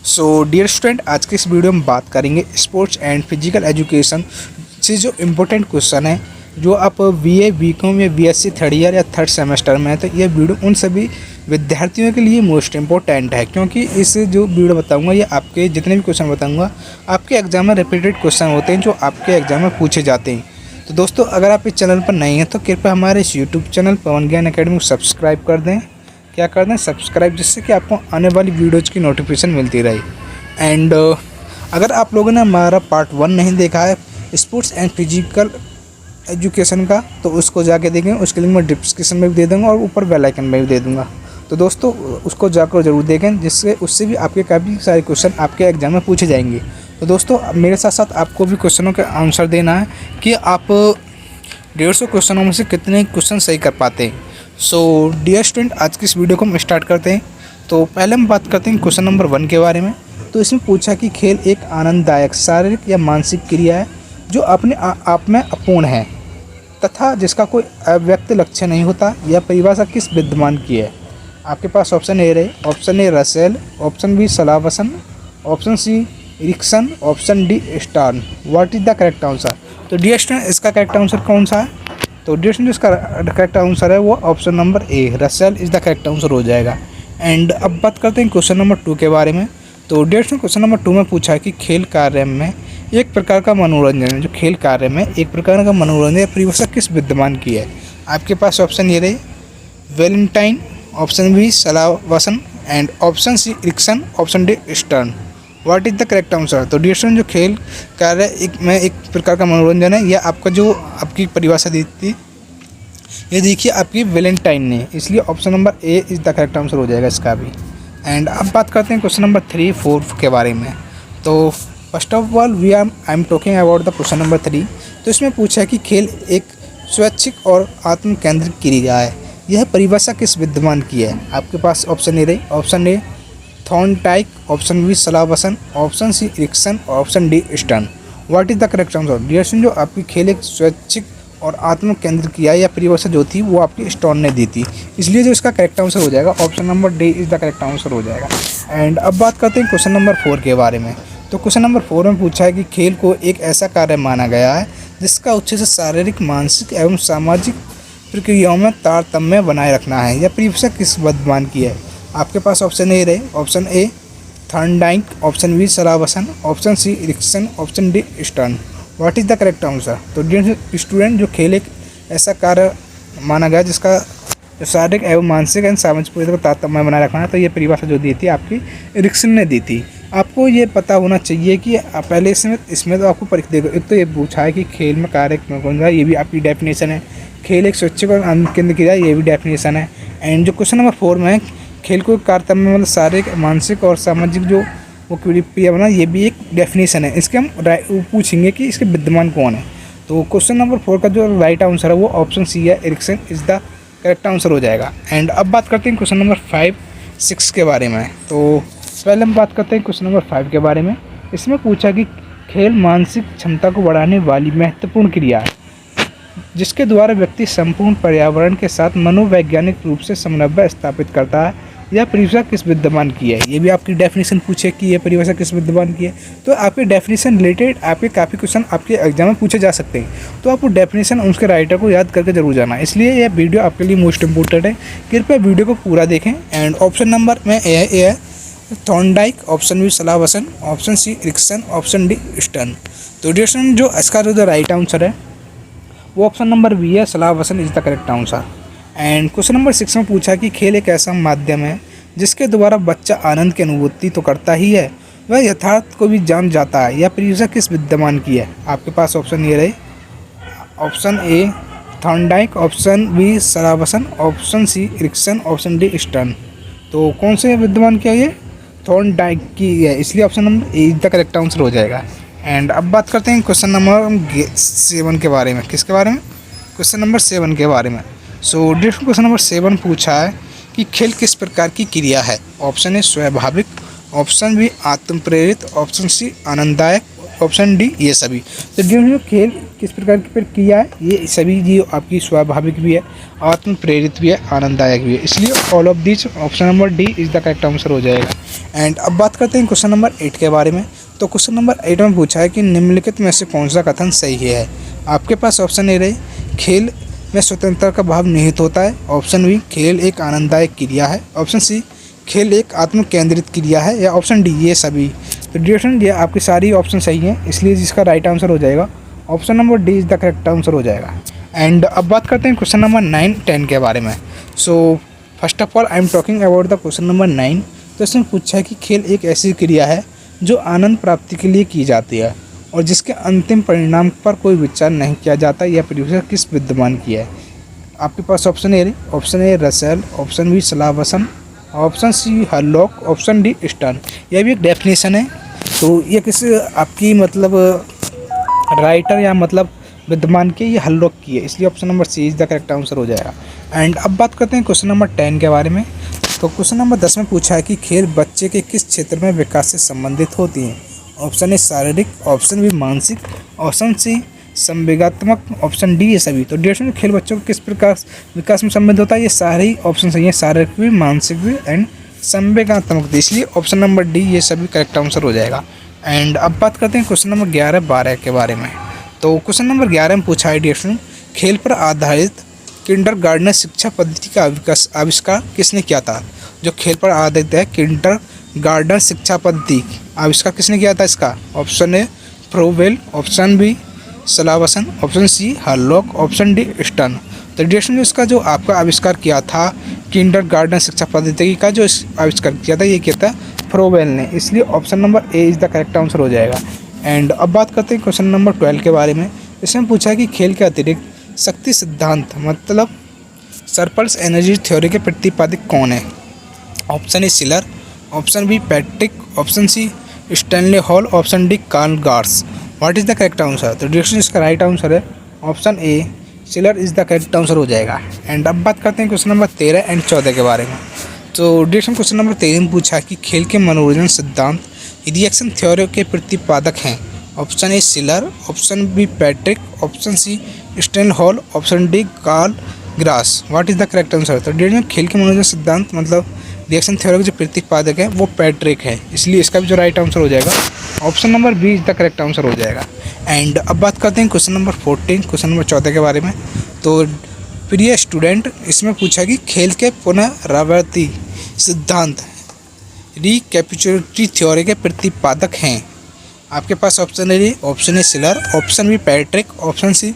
सो dear student, आज के इस वीडियो में बात करेंगे स्पोर्ट्स एंड फिजिकल एजुकेशन से जो इम्पोर्टेंट क्वेश्चन है जो आप बीए, बीकॉम या बीएससी थर्ड ईयर या थर्ड सेमेस्टर में है। तो ये वीडियो उन सभी विद्यार्थियों के लिए मोस्ट इम्पोर्टेंट है, क्योंकि इस जो वीडियो बताऊंगा ये आपके जितने भी क्वेश्चन बताऊंगा आपके एग्जाम में रिपीटेड क्वेश्चन होते हैं जो आपके एग्जाम में पूछे जाते हैं। तो दोस्तों, अगर आप इस चैनल पर नए हैं तो कृपया हमारे इस यूट्यूब चैनल पवन ज्ञान अकेडमी को सब्सक्राइब कर दें। क्या कर दें? सब्सक्राइब, जिससे कि आपको आने वाली वीडियोज़ की नोटिफिकेशन मिलती रहे। एंड अगर आप लोगों ने हमारा पार्ट 1 नहीं देखा है स्पोर्ट्स एंड फिजिकल एजुकेशन का, तो उसको जाके देखें। उसके लिंक मैं डिस्क्रिप्शन में भी दे दूँगा और ऊपर बेल आइकन में भी दे दूँगा। तो दोस्तों, उसको जाकर ज़रूर देखें, जिससे उससे भी आपके काफ़ी सारे क्वेश्चन आपके एग्जाम में पूछे जाएंगे। तो दोस्तों, मेरे साथ साथ आपको भी क्वेश्चनों का आंसर देना है कि आप 150 क्वेश्चनों में से कितने क्वेश्चन सही कर पाते हैं। सो डियर स्टूडेंट, आज की इस वीडियो को हम स्टार्ट करते हैं। तो पहले हम बात करते हैं क्वेश्चन नंबर 1 के बारे में। तो इसमें पूछा कि खेल एक आनंददायक शारीरिक या मानसिक क्रिया है जो अपने आप में अपूर्ण है तथा जिसका कोई अव्यक्त लक्ष्य नहीं होता। यह परिभाषा किस विद्वान की है? आपके पास ऑप्शन ए रहे। Option A Russell, option B Slavson, option C Erikson, option D Stern. What is the correct answer? तो डियर स्टूडेंट, इसका करेक्ट आंसर कौन सा है? तो डियर स्टूडेंट, इसका करेक्ट आंसर है वो option number A, Russell is the correct answer हो जाएगा। एंड अब बात करते हैं क्वेश्चन नंबर 2 के बारे में। तो डियर स्टूडेंट, क्वेश्चन नंबर 2 में पूछा है कि खेल कार्य में एक प्रकार का मनोरंजन है। जो खेल कार्य में एक प्रकार का मनोरंजन परिभाषा किस विद्वान की है? आपके पास ऑप्शन ये रहे Valentine, option B Slavson and option C Erikson, option D Stern. What is the correct answer? तो डियर स्टूडेंट, जो खेल कार्य एक प्रकार का मनोरंजन है, यह आपका जो आपकी परिभाषा दी थी ये देखिए आपकी वेलेंटाइन ने, इसलिए option number A is the correct answer हो जाएगा इसका भी। एंड अब बात करते हैं क्वेश्चन नंबर 3, 4 के बारे में। तो first of all I am talking about the question number 3। तो इसमें पूछा है कि खेल एक स्वैच्छिक और आत्म केंद्रित क्रिया है। यह परिभाषा किस विद्वान की है? आपके पास ऑप्शन ए रहे। Option A Thorndike, option B Slavson, option C Erikson, option D Stern. What is the correct answer? Dear student, जो आपकी खेल एक स्वैच्छिक और आत्म केंद्रित क्रिया या परिभाषा जो थी वो आपकी स्टर्न ने दी थी, इसलिए जो इसका करेक्ट आंसर हो जाएगा option number D is the correct answer हो जाएगा। एंड अब बात करते हैं क्वेश्चन नंबर 4 के बारे में। तो क्वेश्चन नंबर 4 में पूछा है कि खेल को एक ऐसा कार्य माना गया है जिसका उद्देश्य शारीरिक, मानसिक एवं सामाजिक प्रक्रियाओं में तारतम्य बनाए रखना है। यह परिभाषा किस विद्वान की है? आपके पास ऑप्शन ए रहे। Option A Thorndike, option B Slavson, option C Erikson, option D Stern. What is the correct answer? तो डियर स्टूडेंट, जो खेल एक ऐसा कार्य माना गया जिसका शारीरिक एवं मानसिक एवं सामाजिक प्रक्रिया को तारतम्य बनाए रखना है, तो ये परिभाषा जो दी थी आपकी एरिक्सन ने दी थी। आपको ये पता होना चाहिए कि पहले इसमें तो आपको परीक्षा देखो, एक तो ये पूछा है कि खेल में कार्य कौन सा, ये भी आपकी डेफिनेशन है। खेल एक स्वैच्छिक और केंद्र क्रिया, ये भी डेफिनेशन है। एंड जो क्वेश्चन नंबर 4 में है खेल को तारतम्य मतलब शारीरिक, मानसिक और सामाजिक जो वो क्रिया बना, ये भी एक डेफिनेशन है। इसके हम पूछेंगे कि इसके विद्वान कौन है। तो क्वेश्चन नंबर 4 का जो राइट आंसर है वो ऑप्शन सी है, Erickson is the correct answer हो जाएगा। एंड अब बात करते हैं क्वेश्चन नंबर 5, 6 के बारे में। तो पहले हम बात करते हैं क्वेश्चन नंबर 5 के बारे में। इसमें पूछा कि खेल मानसिक क्षमता को बढ़ाने वाली महत्वपूर्ण क्रिया है जिसके द्वारा व्यक्ति संपूर्ण पर्यावरण के साथ मनोवैज्ञानिक रूप से समन्वय स्थापित करता है। यह परिभाषा किस विद्वान की है? ये भी आपकी डेफिनेशन पूछे कि यह परिभाषा किस विद्वान की है। तो आपके डेफिनेशन रिलेटेड आपके काफ़ी क्वेश्चन आपके एग्जाम में पूछे जा सकते हैं, तो आपको डेफिनेशन उसके राइटर को याद करके जरूर जाना, इसलिए यह वीडियो आपके लिए मोस्ट इंपॉर्टेंट है। कृपया वीडियो को पूरा देखें। एंड ऑप्शन नंबर में ए है Thorndike, option B Slavson, option C Erikson, option D Stern. तो डिस्टर्न जो इसका जो राइट आंसर है वो ऑप्शन नंबर बी है, Slavson is the correct answer. And question number 6 में पूछा कि खेल एक ऐसा माध्यम है जिसके द्वारा बच्चा आनंद की अनुभूति तो करता ही है, वह यथार्थ को भी जान जाता है। यह परिभाषा किस विद्वान की है? आपके पास ऑप्शन ये रहे। Option A Thorndike, option B Slavson, option C Erikson, option D Stern. तो कौन से विद्वान की है? ये थॉर्नडाइक की है, इसलिए option number A is the correct answer हो जाएगा। एंड अब बात करते हैं क्वेश्चन नंबर 7 के बारे में। किसके बारे में? क्वेश्चन नंबर 7 के बारे में। सो डिफरेंट क्वेश्चन नंबर 7 पूछा है कि खेल किस प्रकार की क्रिया है? ऑप्शन ए स्वाभाविक, ऑप्शन बी आत्म प्रेरित, ऑप्शन सी आनंददायक, ऑप्शन डी ये सभी। तो जो खेल किस प्रकार की प्रक्रिया है, ये सभी जी आपकी स्वाभाविक भी है, आत्म प्रेरित भी है, आनंददायक भी है, इसलिए all of this option number D is the correct answer हो जाएगा। एंड अब बात करते हैं क्वेश्चन नंबर 8 के बारे में। तो क्वेश्चन नंबर 8 में पूछा है कि निम्नलिखित में से कौन सा कथन सही है। आपके पास ऑप्शन ए रहे, खेल में स्वतंत्रता का भाव निहित होता है। ऑप्शन बी, खेल एक आनंददायक क्रिया है। ऑप्शन सी, खेल एक आत्म केंद्रित क्रिया है। या ऑप्शन डी ये सभी। तो डिस्कशन ये आपकी सारी ऑप्शन सही हैं, इसलिए जिसका राइट आंसर हो जाएगा option number D is the correct answer हो जाएगा। एंड अब बात करते हैं क्वेश्चन नंबर 9, 10 के बारे में। So first of all I am talking about the question number 9। तो इसमें पूछा है कि खेल एक ऐसी क्रिया है जो आनंद प्राप्ति के लिए की जाती है और जिसके अंतिम परिणाम पर कोई विचार नहीं किया जाता। यह प्रोड्यूसर किस विद्वान की है। आपके पास option A Russell, option B Slavson, option C Hurlock, option D Stern. यह भी एक डेफिनेशन है, तो ये किसी आपकी मतलब राइटर या मतलब विद्वान की, ये हरलॉक की है, इसलिए option number C is the correct answer हो जाएगा। एंड अब बात करते हैं क्वेश्चन नंबर 10 के बारे में। तो क्वेश्चन नंबर 10 में पूछा है कि खेल बच्चे के किस क्षेत्र में विकास से संबंधित होती हैं। ऑप्शन ए शारीरिक, ऑप्शन बी मानसिक, ऑप्शन सी संवेगात्मक, ऑप्शन डी ये सभी। तो ड्यूरेशन खेल बच्चों को किस प्रकार विकास में संबंधित होता है, ये सारे ही ऑप्शन सही है, शारीरिक भी, मानसिक भी एंड संवेगात्मक भी, इसलिए ऑप्शन नंबर डी ये सभी करेक्ट आंसर हो जाएगा। एंड अब बात करते हैं क्वेश्चन नंबर 11, 12 के बारे में। तो क्वेश्चन नंबर 11 में पूछा है ड्यूरेशन, खेल पर आधारित किंडरगार्टन शिक्षा पद्धति का आविष्कार किसने किया था। जो खेल पर आधारित है किंडरगार्टन शिक्षा पद्धति आविष्कार किसने किया था इसका। Option A Froebel, option B Slavson, option C Hurlock, option D Stern. तो ड्यूरेशन इसका जो आपका आविष्कार किया था किंडरगार्टन शिक्षा पद्धति का जो आविष्कार किया था, ये किया था फ्रोवेल ने, इसलिए option number A is the correct answer हो जाएगा। एंड अब बात करते हैं क्वेश्चन नंबर 12 के बारे में। इसमें पूछा है कि खेल के अतिरिक्त शक्ति सिद्धांत मतलब सरप्लस एनर्जी थ्योरी के प्रतिपादक कौन है। Option A Schiller, option B Patrick, option C Stanley Hall, option D Karl Groos. What is the correct answer. तो डिस्कशन इसका राइट आंसर है option A Schiller is the correct answer हो जाएगा। And अब बात करते हैं क्वेश्चन नंबर 13 एंड 14 के बारे में। तो डिस्कशन क्वेश्चन नंबर 13 में पूछा कि खेल के मनोरंजन सिद्धांत रिएक्शन थ्योरी के प्रतिपादक हैं। Option A Schiller, option B Patrick, option C Stanley Hall, option D Karl Groos. What is the correct answer. तो डिस्कशन खेल के मनोरंजन सिद्धांत मतलब रिएक्शन थ्योरी के जो प्रतिपादक है वो पैट्रिक है, इसलिए इसका भी जो राइट आंसर हो जाएगा option number B is the correct answer हो जाएगा। एंड अब बात करते हैं क्वेश्चन नंबर 14, क्वेश्चन नंबर 14 के बारे में। तो प्रिय स्टूडेंट, इसमें पूछा कि खेल के पुनरावृत्ति सिद्धांत रिकैपिचुलेटरी थ्योरी के प्रतिपादक हैं। आपके पास option A Schiller, option B Patrick, option C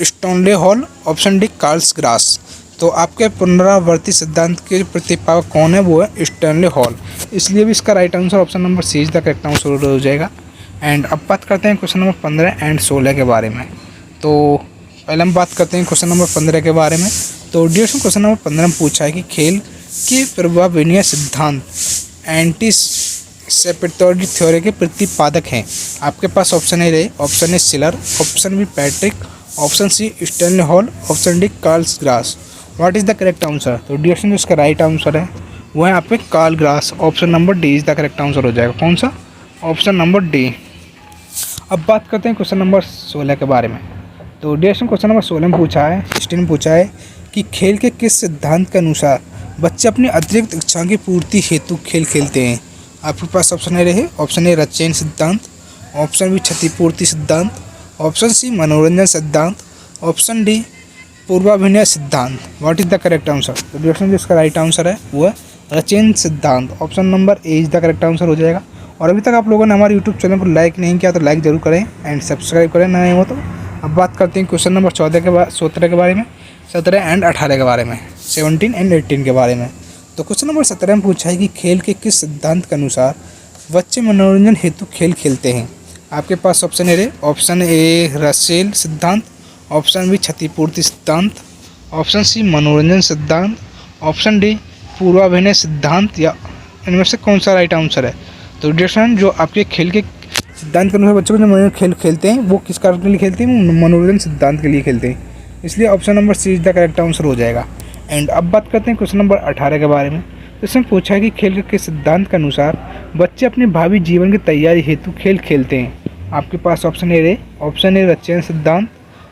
Stanley Hall, option D Karl Groos. तो आपके पुनरावर्ती सिद्धांत के प्रतिपादक कौन है, वो है स्टैनले हॉल, इसलिए भी इसका right answer option number C is the correct answer हो जाएगा। एंड अब बात करते हैं क्वेश्चन नंबर 15 एंड 16 के बारे में। तो पहले हम बात करते हैं क्वेश्चन नंबर 15 के बारे में। तो ड्यूरेशन क्वेश्चन नंबर 15 में पूछा है कि खेल के प्रभाव विनिमय सिद्धांत एंटी सेपेटोरी थ्योरी के प्रतिपादक हैं। आपके पास ऑप्शन ए रहे, option A Schiller, option B Patrick, option C Stanley Hall, option D Karl Groos. What is the correct answer. तो ड्यूरेशन जो इसका राइट आंसर है वो है यहाँ पे Karl Groos, option number D is the correct answer हो जाएगा। कौन सा, ऑप्शन नंबर डी। अब बात करते हैं क्वेश्चन नंबर 16 के बारे में। तो ड्यूरेशन क्वेश्चन नंबर 16 में पूछा है, 16 में पूछा है कि खेल के किस सिद्धांत के अनुसार बच्चे अपनी अतिरिक्त इच्छाओं की पूर्ति हेतु खेल खेलते हैं। आपके पास ऑप्शन ए रहे, ऑप्शन ए रचयन सिद्धांत, ऑप्शन बी क्षतिपूर्ति सिद्धांत, ऑप्शन सी मनोरंजन सिद्धांत, ऑप्शन डी पूर्वाभिनय सिद्धांत। What is the correct answer. तो ड्यूरेशन जिसका राइट आंसर है वो है रचयन सिद्धांत, option number A is the correct answer हो जाएगा। और अभी तक आप लोगों ने हमारे यूट्यूब चैनल को लाइक नहीं किया तो लाइक जरूर करें एंड सब्सक्राइब करें नए हो तो। अब बात करते हैं क्वेश्चन नंबर 17 के बारे में, 17 एंड 18 के बारे में, 17 एंड 18 के बारे में। तो क्वेश्चन नंबर 17 में पूछा है कि खेल के किस सिद्धांत के अनुसार बच्चे मनोरंजन हेतु खेल खेलते हैं। आपके पास option A, option A Russell सिद्धांत, ऑप्शन बी क्षतिपूर्ति सिद्धांत, ऑप्शन सी मनोरंजन सिद्धांत, ऑप्शन डी पूर्वाभिनय सिद्धांत, या इनमें से कौन सा राइट आंसर है। तो ड्यूरेशन जो आपके खेल के सिद्धांत के अनुसार बच्चों को जो खेल खेलते हैं वो किस कारण के लिए खेलते हैं, मनोरंजन सिद्धांत के लिए खेलते हैं, इसलिए option number C is the correct answer हो जाएगा। एंड अब बात करते हैं क्वेश्चन नंबर 18 के बारे में। तो इसमें पूछा है कि खेल के सिद्धांत के अनुसार बच्चे अपने भावी जीवन की तैयारी हेतु खेल खेलते हैं। आपके पास ऑप्शन ए रचयन सिद्धांत,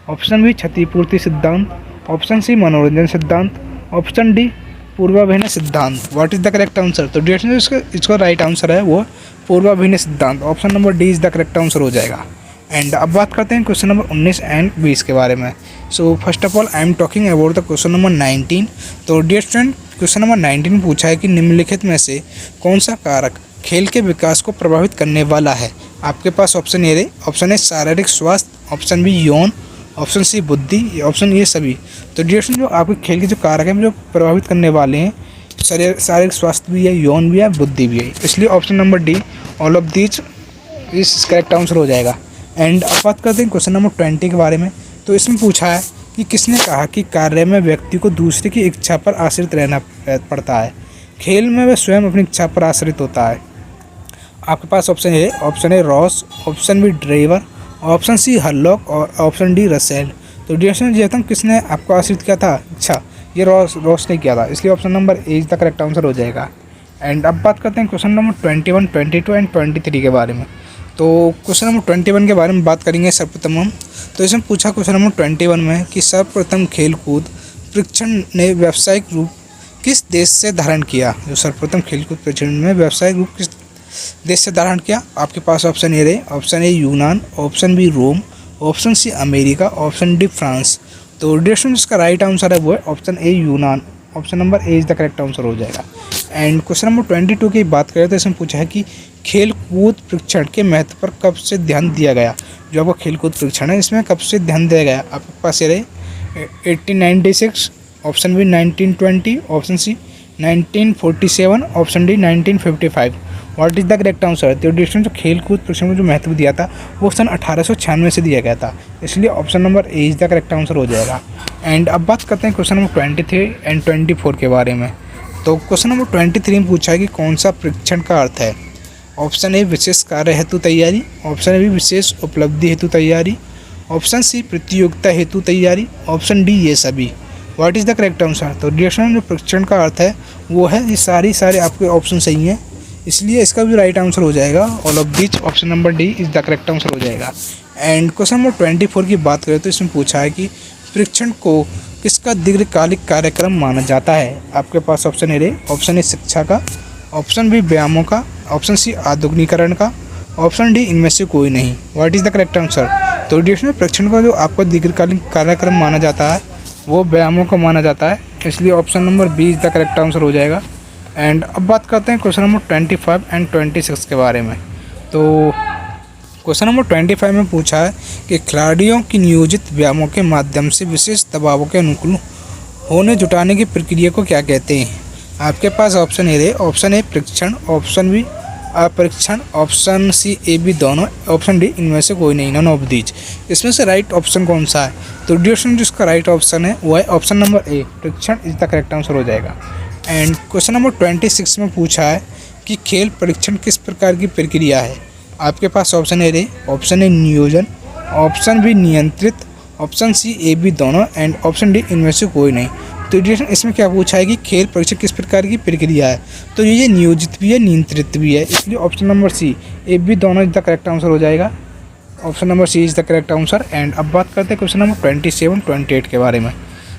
ऑप्शन बी क्षतिपूर्ति सिद्धांत, ऑप्शन सी मनोरंजन सिद्धांत, ऑप्शन डी पूर्वाभिनय सिद्धांत। What is the correct answer? तो डियर इसका राइट आंसर है वो पूर्वाभिनय सिद्धांत। Option number D is the correct answer हो जाएगा। एंड अब बात करते हैं क्वेश्चन नंबर 19 एंड 20 के बारे में। So first of all I am talking about the question number 19। तो डियर स्टूडेंट, क्वेश्चन नंबर 19 पूछा है कि निम्नलिखित में से कौन सा कारक खेल के विकास को प्रभावित करने वाला है। आपके पास ऑप्शन ए शारीरिक स्वास्थ्य, ऑप्शन बी यौन, ऑप्शन सी बुद्धि, ऑप्शन ए सभी। तो डियर स्टूडेंट, जो आपके खेल के जो कारक हैं जो प्रभावित करने वाले हैं, शारीरिक स्वास्थ्य भी है, यौन भी है, बुद्धि भी है, इसलिए option number D all of these इस करेक्ट आंसर हो जाएगा। एंड अब बात करते हैं क्वेश्चन नंबर 20 के बारे में। तो इसमें पूछा है कि किसने कहा कि कार्य में व्यक्ति को दूसरे की इच्छा पर आश्रित रहना पड़ता है, खेल में वह स्वयं अपनी इच्छा पर आश्रित होता है। आपके पास option A Ross, option B driver, option C Hurlock और ऑप्शन डी रसेल। तो डियर जी किसने आपको आश्रित किया था इच्छा? ये रॉस ने किया था, इसलिए option number A is the correct answer हो जाएगा। एंड अब बात करते हैं क्वेश्चन नंबर 21, 22 एंड 23 के बारे में। तो क्वेश्चन नंबर 21 के बारे में बात करेंगे सर्वप्रथम हम। तो इसमें पूछा क्वेश्चन नंबर 21 में कि सर्वप्रथम खेलकूद परीक्षण ने व्यावसायिक रूप किस देश से धारण किया? जो सर्वप्रथम खेलकूद परीक्षण में व्यावसायिक रूप किस देश से धारण किया? आपके पास ऑप्शन ए यूनान, option B Rome, option C America, option D France. तो डियर इसका राइट आंसर है वो है ऑप्शन ए यूनान। Option number A is the correct answer हो जाएगा। एंड क्वेश्चन नंबर 22 की बात करें तो इसमें पूछा है कि खेल कूद परीक्षण के महत्व पर कब से ध्यान दिया गया? जो आपका खेल कूद परीक्षण है इसमें कब से ध्यान दिया गया? आपके पास ये 1896, option B 1920, option C 1947, option D 1955। What is the correct answer? तो डिस्टेंस जो खेल कूद परीक्षण में जो महत्व दिया था वो सन 1896 से दिया गया था, इसलिए option number A is the correct answer हो जाएगा। एंड अब बात करते हैं क्वेश्चन नंबर 23 एंड 24 के बारे में। तो क्वेश्चन नंबर 23 में पूछा है कि कौन सा परीक्षण का अर्थ है? ऑप्शन ए विशेष कार्य हेतु तैयारी, ऑप्शन बी विशेष उपलब्धि हेतु तैयारी, ऑप्शन सी प्रतियोगिता हेतु तैयारी, ऑप्शन डी ये सभी। What is the correct answer? तो डिस्टेंस जो परीक्षण का अर्थ है वो है ये सारे आपके ऑप्शन सही हैं, इसलिए इसका भी राइट आंसर हो जाएगा all of this. Option number D is the correct answer हो जाएगा। एंड क्वेश्चन नंबर 24 की बात करें तो इसमें पूछा है कि परीक्षण को किसका दीर्घकालिक कार्यक्रम माना जाता है? आपके पास ऑप्शन ए शिक्षा का, ऑप्शन बी व्यायामों का, ऑप्शन सी आधुनिकीकरण का, ऑप्शन डी इनमें से कोई नहीं। What is the correct answer? तो डिस्टेंस परीक्षण का जो आपका दीर्घकालिक कार्यक्रम माना जाता है वो व्यायामों का माना जाता है, इसलिए option number B is the correct answer हो जाएगा। एंड अब बात करते हैं क्वेश्चन नंबर 25 एंड 26 के बारे में। तो क्वेश्चन नंबर 25 में पूछा है कि खिलाड़ियों की नियोजित व्यायामों के माध्यम से विशेष दबावों के अनुकूल होने जुटाने की प्रक्रिया को क्या कहते हैं? आपके पास ऑप्शन ए परीक्षण, ऑप्शन बी अपरीक्षण, ऑप्शन सी ए बी दोनों, ऑप्शन डी इनमें से कोई नहीं, नन ऑफ दीज। इसमें से राइट ऑप्शन कौन सा है? तो डिस्टेंस जिसका राइट ऑप्शन है वो है ऑप्शन नंबर ए, परीक्षण इज द करेक्ट आंसर हो जाएगा। एंड क्वेश्चन नंबर 26 में पूछा है कि खेल परीक्षण किस प्रकार की प्रक्रिया है? आपके पास ऑप्शन ए नियोजन, ऑप्शन बी नियंत्रित, ऑप्शन सी ए बी दोनों एंड ऑप्शन डी इनमें से कोई नहीं। तो इसमें क्या पूछा है कि खेल परीक्षण किस प्रकार की प्रक्रिया है? तो ये नियोजित भी है नियंत्रित भी है, इसलिए option number C A B दोनों इज द करेक्ट आंसर हो जाएगा। Option number C is the correct answer. And अब बात करते हैं क्वेश्चन नंबर 27, 28 के बारे में।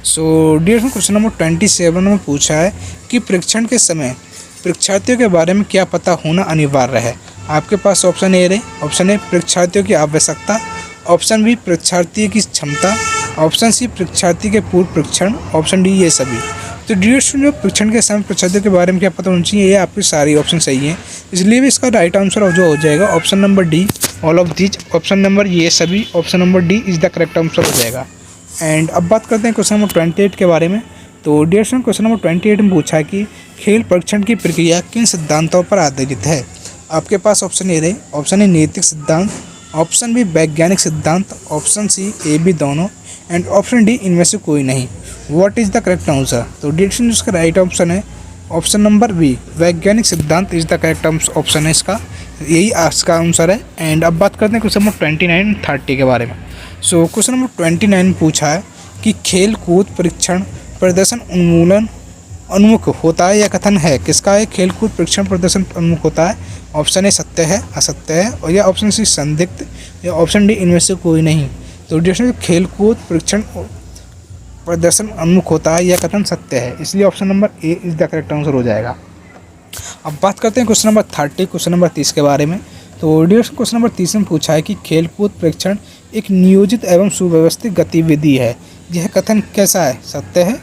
सो डियर क्वेश्चन नंबर 27 में पूछा है कि परीक्षण के समय परीक्षार्थियों के बारे में क्या पता होना अनिवार्य है? आपके पास ऑप्शन ए परीक्षार्थियों की आवश्यकता, ऑप्शन बी परीक्षार्थी की क्षमता, ऑप्शन सी परीक्षार्थी के पूर्व परीक्षण, ऑप्शन डी ये सभी। तो डियर जो परीक्षण के समय परीक्षार्थियों के बारे में क्या पता होना चाहिए, ये आपके सारी ऑप्शन सही हैं, इसलिए भी इसका राइट आंसर जो हो जाएगा option number D all of these, option number ये सभी, option number D is the correct answer हो जाएगा। एंड अब बात करते हैं क्वेश्चन नंबर 28 के बारे में। तो डियर स्टूडेंट क्वेश्चन नंबर 28 में पूछा है कि खेल परीक्षण की प्रक्रिया किन सिद्धांतों पर आधारित है? आपके पास ऑप्शन ए नैतिक सिद्धांत, ऑप्शन बी वैज्ञानिक सिद्धांत, ऑप्शन सी ए बी दोनों एंड ऑप्शन डी इनमें से कोई नहीं। What is the correct answer? तो डियर स्टूडेंट इसका राइट ऑप्शन है ऑप्शन नंबर बी वैज्ञानिक सिद्धांत इज द करेक्ट ऑप्शन है इसका, यही इसका आंसर है। एंड अब बात करते हैं क्वेश्चन नंबर 29, 30 के बारे में। सो क्वेश्चन नंबर 29 पूछा है कि खेल कूद परीक्षण प्रदर्शन उन्मूलन उन्मुख होता है या कथन है? किसका है खेल कूद परीक्षण प्रदर्शन उन्मुख होता है? ऑप्शन ए सत्य है, असत्य है, और या ऑप्शन सी संदिग्ध, या ऑप्शन डी इनमें से कोई नहीं। तो डिस्कशन खेल कूद परीक्षण प्रदर्शन उन्मुख होता है, यह कथन सत्य है, इसलिए option number A is the correct answer हो जाएगा। अब बात करते हैं क्वेश्चन नंबर 30, क्वेश्चन नंबर 30 के बारे में। तो डिस्कशन क्वेश्चन नंबर 30 में पूछा है कि खेल कूद परीक्षण एक नियोजित एवं सुव्यवस्थित गतिविधि है, यह कथन कैसा है? सत्य है,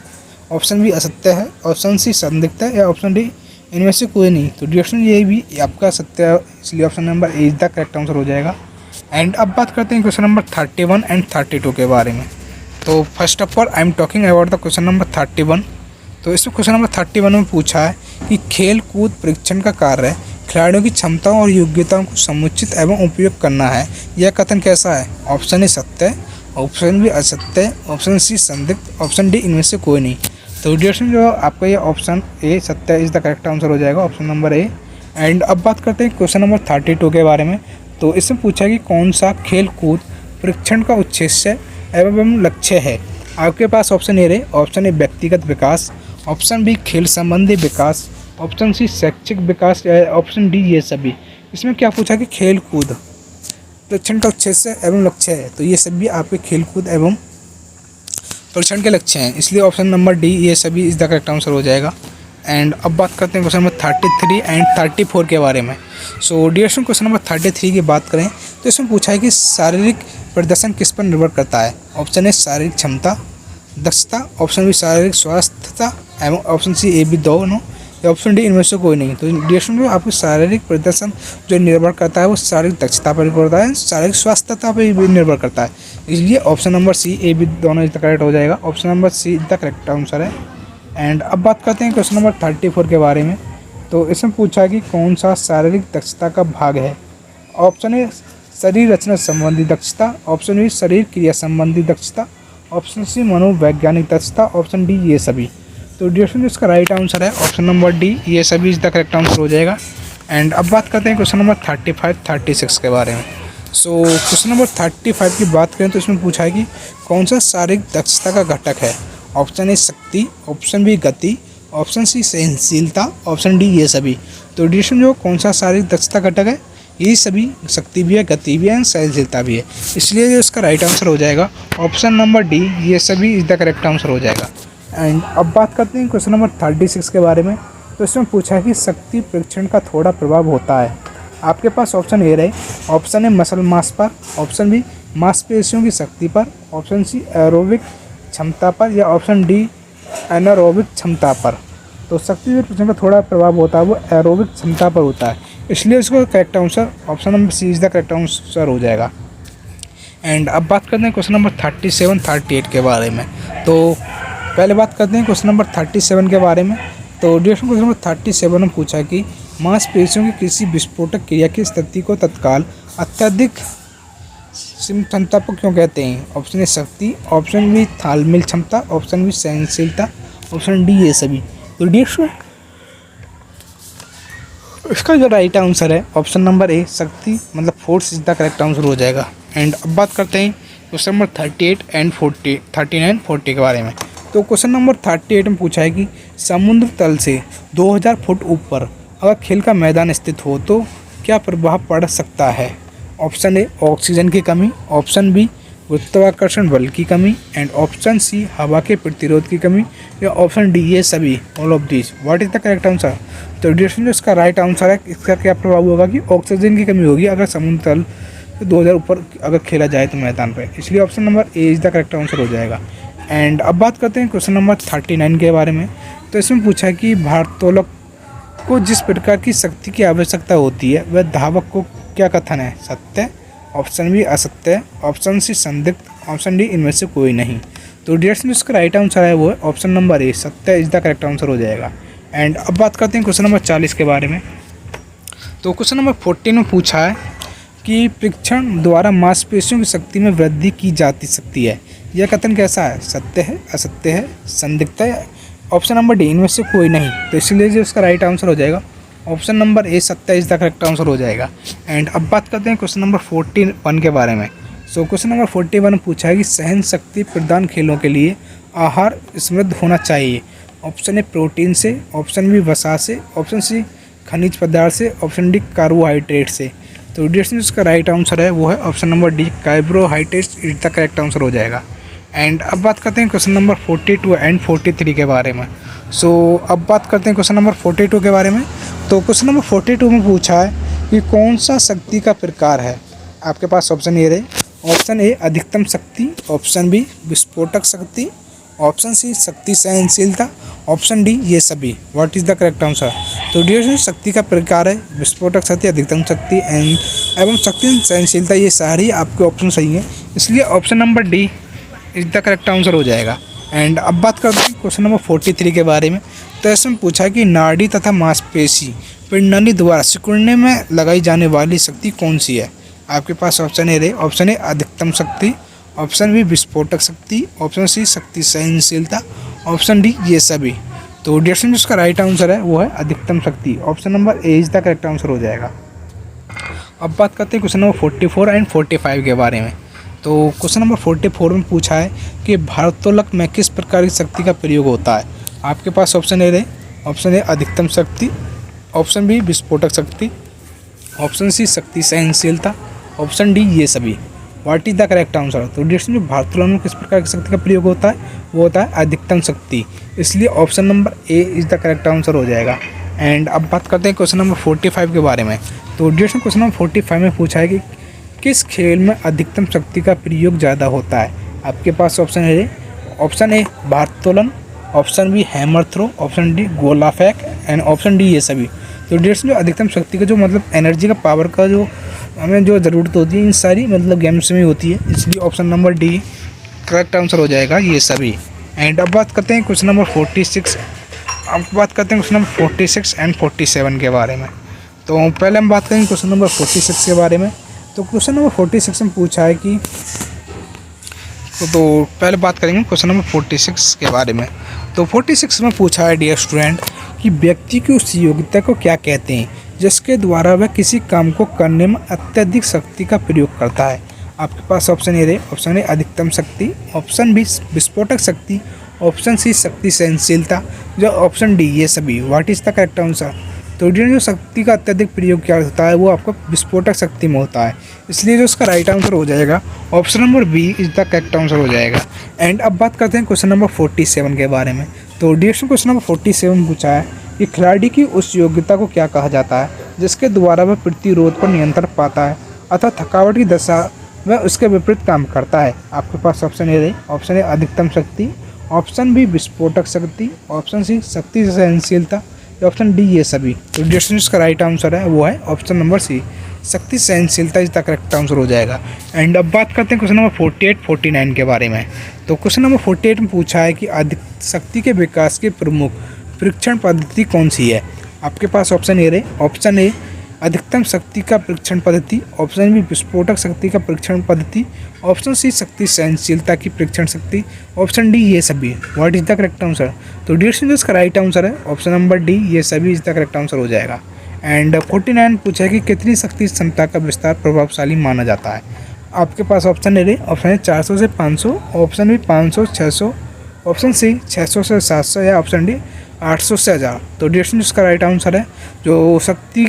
ऑप्शन बी असत्य है, ऑप्शन सी संदिग्ध है, या ऑप्शन डी इनमें से कोई नहीं। तो डिस्कशन ये भी आपका सत्य है, इसलिए option number A is the correct answer हो जाएगा। एंड अब बात करते हैं क्वेश्चन नंबर 31 एंड 32 के बारे में। तो first of all I am talking about the question number 31। तो इसमें क्वेश्चन नंबर 31 में पूछा है कि खेल कूद परीक्षण का कार्य खिलाड़ियों की क्षमताओं और योग्यताओं को समुचित एवं उपयोग करना है, यह कथन कैसा है? ऑप्शन ए सत्य है, ऑप्शन बी असत्य है, ऑप्शन सी संदिग्ध, ऑप्शन डी इनमें से कोई नहीं। तो डिस्कशन जो आपका ये ऑप्शन ए सत्य इज द करेक्ट आंसर हो जाएगा, ऑप्शन नंबर ए। एंड अब बात करते हैं क्वेश्चन नंबर 32 के बारे में। तो इसमें पूछा कि कौन सा खेल कूद परीक्षण का उद्देश्य एवं लक्ष्य है? आपके पास ऑप्शन ए रहे, ऑप्शन ए व्यक्तिगत विकास, ऑप्शन बी खेल संबंधी विकास, ऑप्शन सी शैक्षिक विकास, या ऑप्शन डी ये सभी। इसमें क्या पूछा कि खेल कूद परीक्षण का उद्देश्य एवं लक्ष्य है, तो ये सभी आपके खेल कूद एवं परीक्षण के लक्ष्य हैं, इसलिए ऑप्शन नंबर डी ये सभी इस द करेक्ट आंसर हो जाएगा। एंड अब बात करते हैं क्वेश्चन नंबर 33 एंड 34 के बारे में। सो डिस्कशन क्वेश्चन नंबर 33 की बात करें तो इसमें पूछा है कि शारीरिक प्रदर्शन किस पर निर्भर करता है? ऑप्शन ए शारीरिक क्षमता दक्षता, ऑप्शन बी शारीरिक स्वास्थ्यता, एवं ऑप्शन सी ए बी दोनों, या ऑप्शन डी इनमें से कोई नहीं। तो डिस्कशन में आपको शारीरिक प्रदर्शन जो निर्भर करता है वो शारीरिक दक्षता पर निर्भर करता है, शारीरिक स्वास्थ्यता पर भी निर्भर करता है, इसलिए option number C A B दोनों इज द करेक्ट हो जाएगा, option number C the correct answer है। एंड अब बात करते हैं क्वेश्चन नंबर 34 के बारे में। तो इसमें पूछा कि कौन सा शारीरिक दक्षता का भाग है? ऑप्शन ए शरीर रचना संबंधी दक्षता, ऑप्शन बी शरीर क्रिया संबंधी दक्षता, ऑप्शन सी मनोवैज्ञानिक दक्षता, ऑप्शन डी ये सभी। तो डिस्कशन इसका राइट आंसर है ऑप्शन नंबर डी ये सभी इज द करेक्ट आंसर हो जाएगा। एंड अब बात करते हैं क्वेश्चन नंबर 35 36 के बारे में। सो क्वेश्चन नंबर 35 की बात करें तो इसमें पूछा है कि कौन सा शारीरिक दक्षता का घटक है? ऑप्शन ए शक्ति, ऑप्शन बी गति, ऑप्शन सी सहनशीलता, ऑप्शन डी ये सभी। तो डिस्कशन जो कौन सा शारीरिक दक्षता घटक है? ये सभी, शक्ति भी है, गति भी है, सहनशीलता भी है, इसलिए जो इसका राइट आंसर हो जाएगा ऑप्शन नंबर डी ये सभी इज द करेक्ट आंसर हो जाएगा। एंड अब बात करते हैं क्वेश्चन नंबर 36 के बारे में। तो इसमें पूछा है कि शक्ति परीक्षण का थोड़ा प्रभाव होता है। आपके पास ऑप्शन ए रहे, ऑप्शन ए मसल मास पर, ऑप्शन बी मांसपेशियों की शक्ति पर, ऑप्शन सी एरोबिक क्षमता पर, या ऑप्शन डी एनारोबिक क्षमता पर। तो शक्ति परीक्षण का थोड़ा प्रभाव होता है वो एरोबिक क्षमता पर होता है, इसलिए इसको correct answer option number C is the correct answer हो जाएगा। एंड अब बात करते हैं क्वेश्चन नंबर 37 38 के बारे में। तो पहले बात करते हैं क्वेश्चन नंबर 37 के बारे में। तो डिस्कशन क्वेश्चन नंबर 37 में पूछा कि मांसपेशियों की किसी विस्फोटक क्रिया की स्थिति को तत्काल अत्यधिक क्षमता पर क्यों कहते हैं? ऑप्शन ए शक्ति, ऑप्शन बी तालमेल क्षमता, ऑप्शन बी सहनशीलता, ऑप्शन डी ये सभी। तो डिस्कशन इसका जो राइट आंसर है ऑप्शन नंबर ए शक्ति मतलब force is the correct answer हो जाएगा। एंड अब बात करते हैं क्वेश्चन नंबर 38 एंड 39 40 के बारे में। तो क्वेश्चन नंबर 38 में पूछा है कि समुद्र तल से 2000 फुट ऊपर अगर खेल का मैदान स्थित हो तो क्या प्रभाव पड़ सकता है? ऑप्शन ए ऑक्सीजन की कमी, ऑप्शन बी गुरुत्वाकर्षण बल की कमी, एंड ऑप्शन सी हवा के प्रतिरोध की कमी, या ऑप्शन डी ये सभी, all of this. What is the correct answer? तो डिस्कशन जो इसका राइट आंसर है इसका क्या प्रभाव होगा कि ऑक्सीजन की कमी होगी अगर समुद्र तल 2000 ऊपर अगर खेला जाए तो मैदान पर, इसलिए option number A is the correct answer हो जाएगा। एंड अब बात करते हैं क्वेश्चन नंबर 39 के बारे में। तो इसमें पूछा है कि भारोत्तोलक को जिस प्रकार की शक्ति की आवश्यकता होती है वह धावक को क्या कथन है? सत्य, ऑप्शन बी असत्य, ऑप्शन सी संदिग्ध, ऑप्शन डी इनमें से कोई नहीं। तो डिस्कशन इसका राइट आंसर है वो है ऑप्शन नंबर ए सत्य इज द करेक्ट आंसर हो जाएगा। एंड अब बात करते हैं क्वेश्चन नंबर 40 के बारे में। तो क्वेश्चन नंबर 14 में पूछा है कि परीक्षण द्वारा मांसपेशियों की शक्ति में वृद्धि की जाती सकती है, यह कथन कैसा है? सत्य है, असत्य है, संदिग्ध है, ऑप्शन नंबर डी इनमें से कोई नहीं। तो इसलिए जो इसका राइट आंसर हो जाएगा ऑप्शन नंबर ए सत्य इज द करेक्ट आंसर हो जाएगा। एंड अब बात करते हैं क्वेश्चन नंबर 41 के बारे में। सो क्वेश्चन नंबर 41 पूछा है कि सहन शक्ति प्रदान खेलों के लिए आहार समृद्ध होना चाहिए। ऑप्शन ए प्रोटीन से, ऑप्शन बी वसा से, ऑप्शन सी खनिज पदार्थ से, ऑप्शन डी कार्बोहाइड्रेट से। तो डियर इसका राइट आंसर है वो है option number D, carbohydrate is the correct answer हो जाएगा। एंड अब बात करते हैं क्वेश्चन नंबर 42 एंड 43 के बारे में। अब बात करते हैं क्वेश्चन नंबर 42 के बारे में। तो क्वेश्चन नंबर 42 में पूछा है कि कौन सा शक्ति का प्रकार है। आपके पास ऑप्शन ये रहे, ऑप्शन ए अधिकतम शक्ति, ऑप्शन बी विस्फोटक शक्ति, ऑप्शन सी शक्ति सहनशीलता, ऑप्शन डी ये सभी। What is the correct answer. तो डियर शक्ति का प्रकार है विस्फोटक शक्ति, अधिकतम शक्ति एवं शक्ति सहनशीलता, ये सारी आपके ऑप्शन सही हैं, इसलिए option number D is the correct answer हो जाएगा। एंड अब बात करते हैं क्वेश्चन नंबर 43 के बारे में। तो इसमें पूछा है कि नाड़ी तथा मांसपेशी पिंडली द्वारा सिकुड़ने में लगाई जाने वाली शक्ति कौन सी है। आपके पास ऑप्शन ए रहे, ऑप्शन ए अधिकतम शक्ति, ऑप्शन बी विस्फोटक शक्ति, ऑप्शन सी शक्ति सहनशीलता, ऑप्शन डी ये सभी। तो डियर जिसका राइट आंसर है वो है अधिकतम शक्ति, option number A is the correct answer हो जाएगा। अब बात करते हैं क्वेश्चन नंबर 44 एंड 45 के बारे में। तो क्वेश्चन नंबर 44 में पूछा है कि भारोत्तोलक में किस प्रकार की शक्ति का प्रयोग होता है। आपके पास ऑप्शन ए रहे, ऑप्शन ए अधिकतम शक्ति, ऑप्शन बी विस्फोटक शक्ति, ऑप्शन सी शक्ति सहनशीलता, ऑप्शन डी ये सभी। What is the correct answer. तो डियर भारोत्तोलन में किस प्रकार की शक्ति का प्रयोग होता है, वो होता है अधिकतम शक्ति, इसलिए option number A is the correct answer हो जाएगा। एंड अब बात करते हैं क्वेश्चन नंबर 45 के बारे में। तो डियर क्वेश्चन नंबर 45 में पूछा है कि किस खेल में अधिकतम शक्ति का प्रयोग ज़्यादा होता है। आपके पास ऑप्शन है, ऑप्शन ए भारोत्तोलन, option B hammer throw, option D गोला फेंक एंड ऑप्शन डी ये सभी। तो डियर्स जो अधिकतम शक्ति का जो मतलब एनर्जी का पावर का जो हमें जो ज़रूरत होती है इन सारी मतलब गेम्स में होती है, इसलिए option number D correct answer हो जाएगा ये सभी। एंड अब बात करते हैं क्वेश्चन नंबर 46। अब बात करते हैं क्वेश्चन नंबर 46 एंड 47 के बारे में। तो पहले हम बात करेंगे क्वेश्चन नंबर 46 के बारे में। तो क्वेश्चन नंबर 46 में पूछा है कि तो पहले बात करेंगे क्वेश्चन नंबर 46 के बारे में। तो 46 में पूछा है डियर स्टूडेंट कि व्यक्ति की उस योग्यता को क्या कहते हैं जिसके द्वारा वह किसी काम को करने में अत्यधिक शक्ति का प्रयोग करता है। आपके पास ऑप्शन ए रहे, ऑप्शन ए अधिकतम शक्ति, ऑप्शन बी विस्फोटक शक्ति, ऑप्शन सी शक्ति सहनशीलता, जो ऑप्शन डी ये सभी। What is the correct answer. तो जो शक्ति का अत्यधिक प्रयोग क्या होता है वो आपको विस्फोटक शक्ति में होता है, इसलिए जो उसका राइट आंसर हो जाएगा option number B is the correct answer हो जाएगा। एंड अब बात करते हैं क्वेश्चन नंबर 47 के बारे में। तो डियर क्वेश्चन नंबर 47 पूछा है कि खिलाड़ी की उस योग्यता को क्या कहा जाता है जिसके द्वारा वह प्रतिरोध पर नियंत्रण पाता है अथवा थकावट की दशा वह उसके विपरीत काम करता है। आपके पास ऑप्शन ए रहे, ऑप्शन ए अधिकतम शक्ति, ऑप्शन बी विस्फोटक शक्ति, ऑप्शन सी शक्ति सहनशीलता, ऑप्शन डी ये सभी। तो डियर इसका राइट आंसर है वो है ऑप्शन नंबर सी, शक्ति सहनशीलता इस द करेक्ट आंसर हो जाएगा। एंड अब बात करते हैं क्वेश्चन नंबर 48 49 के बारे में। तो क्वेश्चन नंबर 48 में पूछा है कि अधिक शक्ति के विकास की प्रमुख परीक्षण पद्धति कौन सी है। आपके पास ऑप्शन ए रहे, ऑप्शन ए अधिकतम शक्ति का परीक्षण पद्धति, ऑप्शन बी विस्फोटक शक्ति का परीक्षण पद्धति, ऑप्शन सी शक्ति सहनशीलता की परीक्षण शक्ति, ऑप्शन डी ये सभी। What is the correct answer. तो डियर इसका राइट आंसर है ऑप्शन नंबर डी ये सभी इज द करेक्ट आंसर हो जाएगा। एंड 49 पूछा है कि कितनी शक्ति क्षमता का विस्तार प्रभावशाली माना जाता है। आपके पास ऑप्शन ए रहे, ऑप्शन ए 400 से 500, ऑप्शन बी 500 600, ऑप्शन सी 600 से 700 या ऑप्शन डी 800 से 1000। तो डियर इसका राइट आंसर है जो शक्ति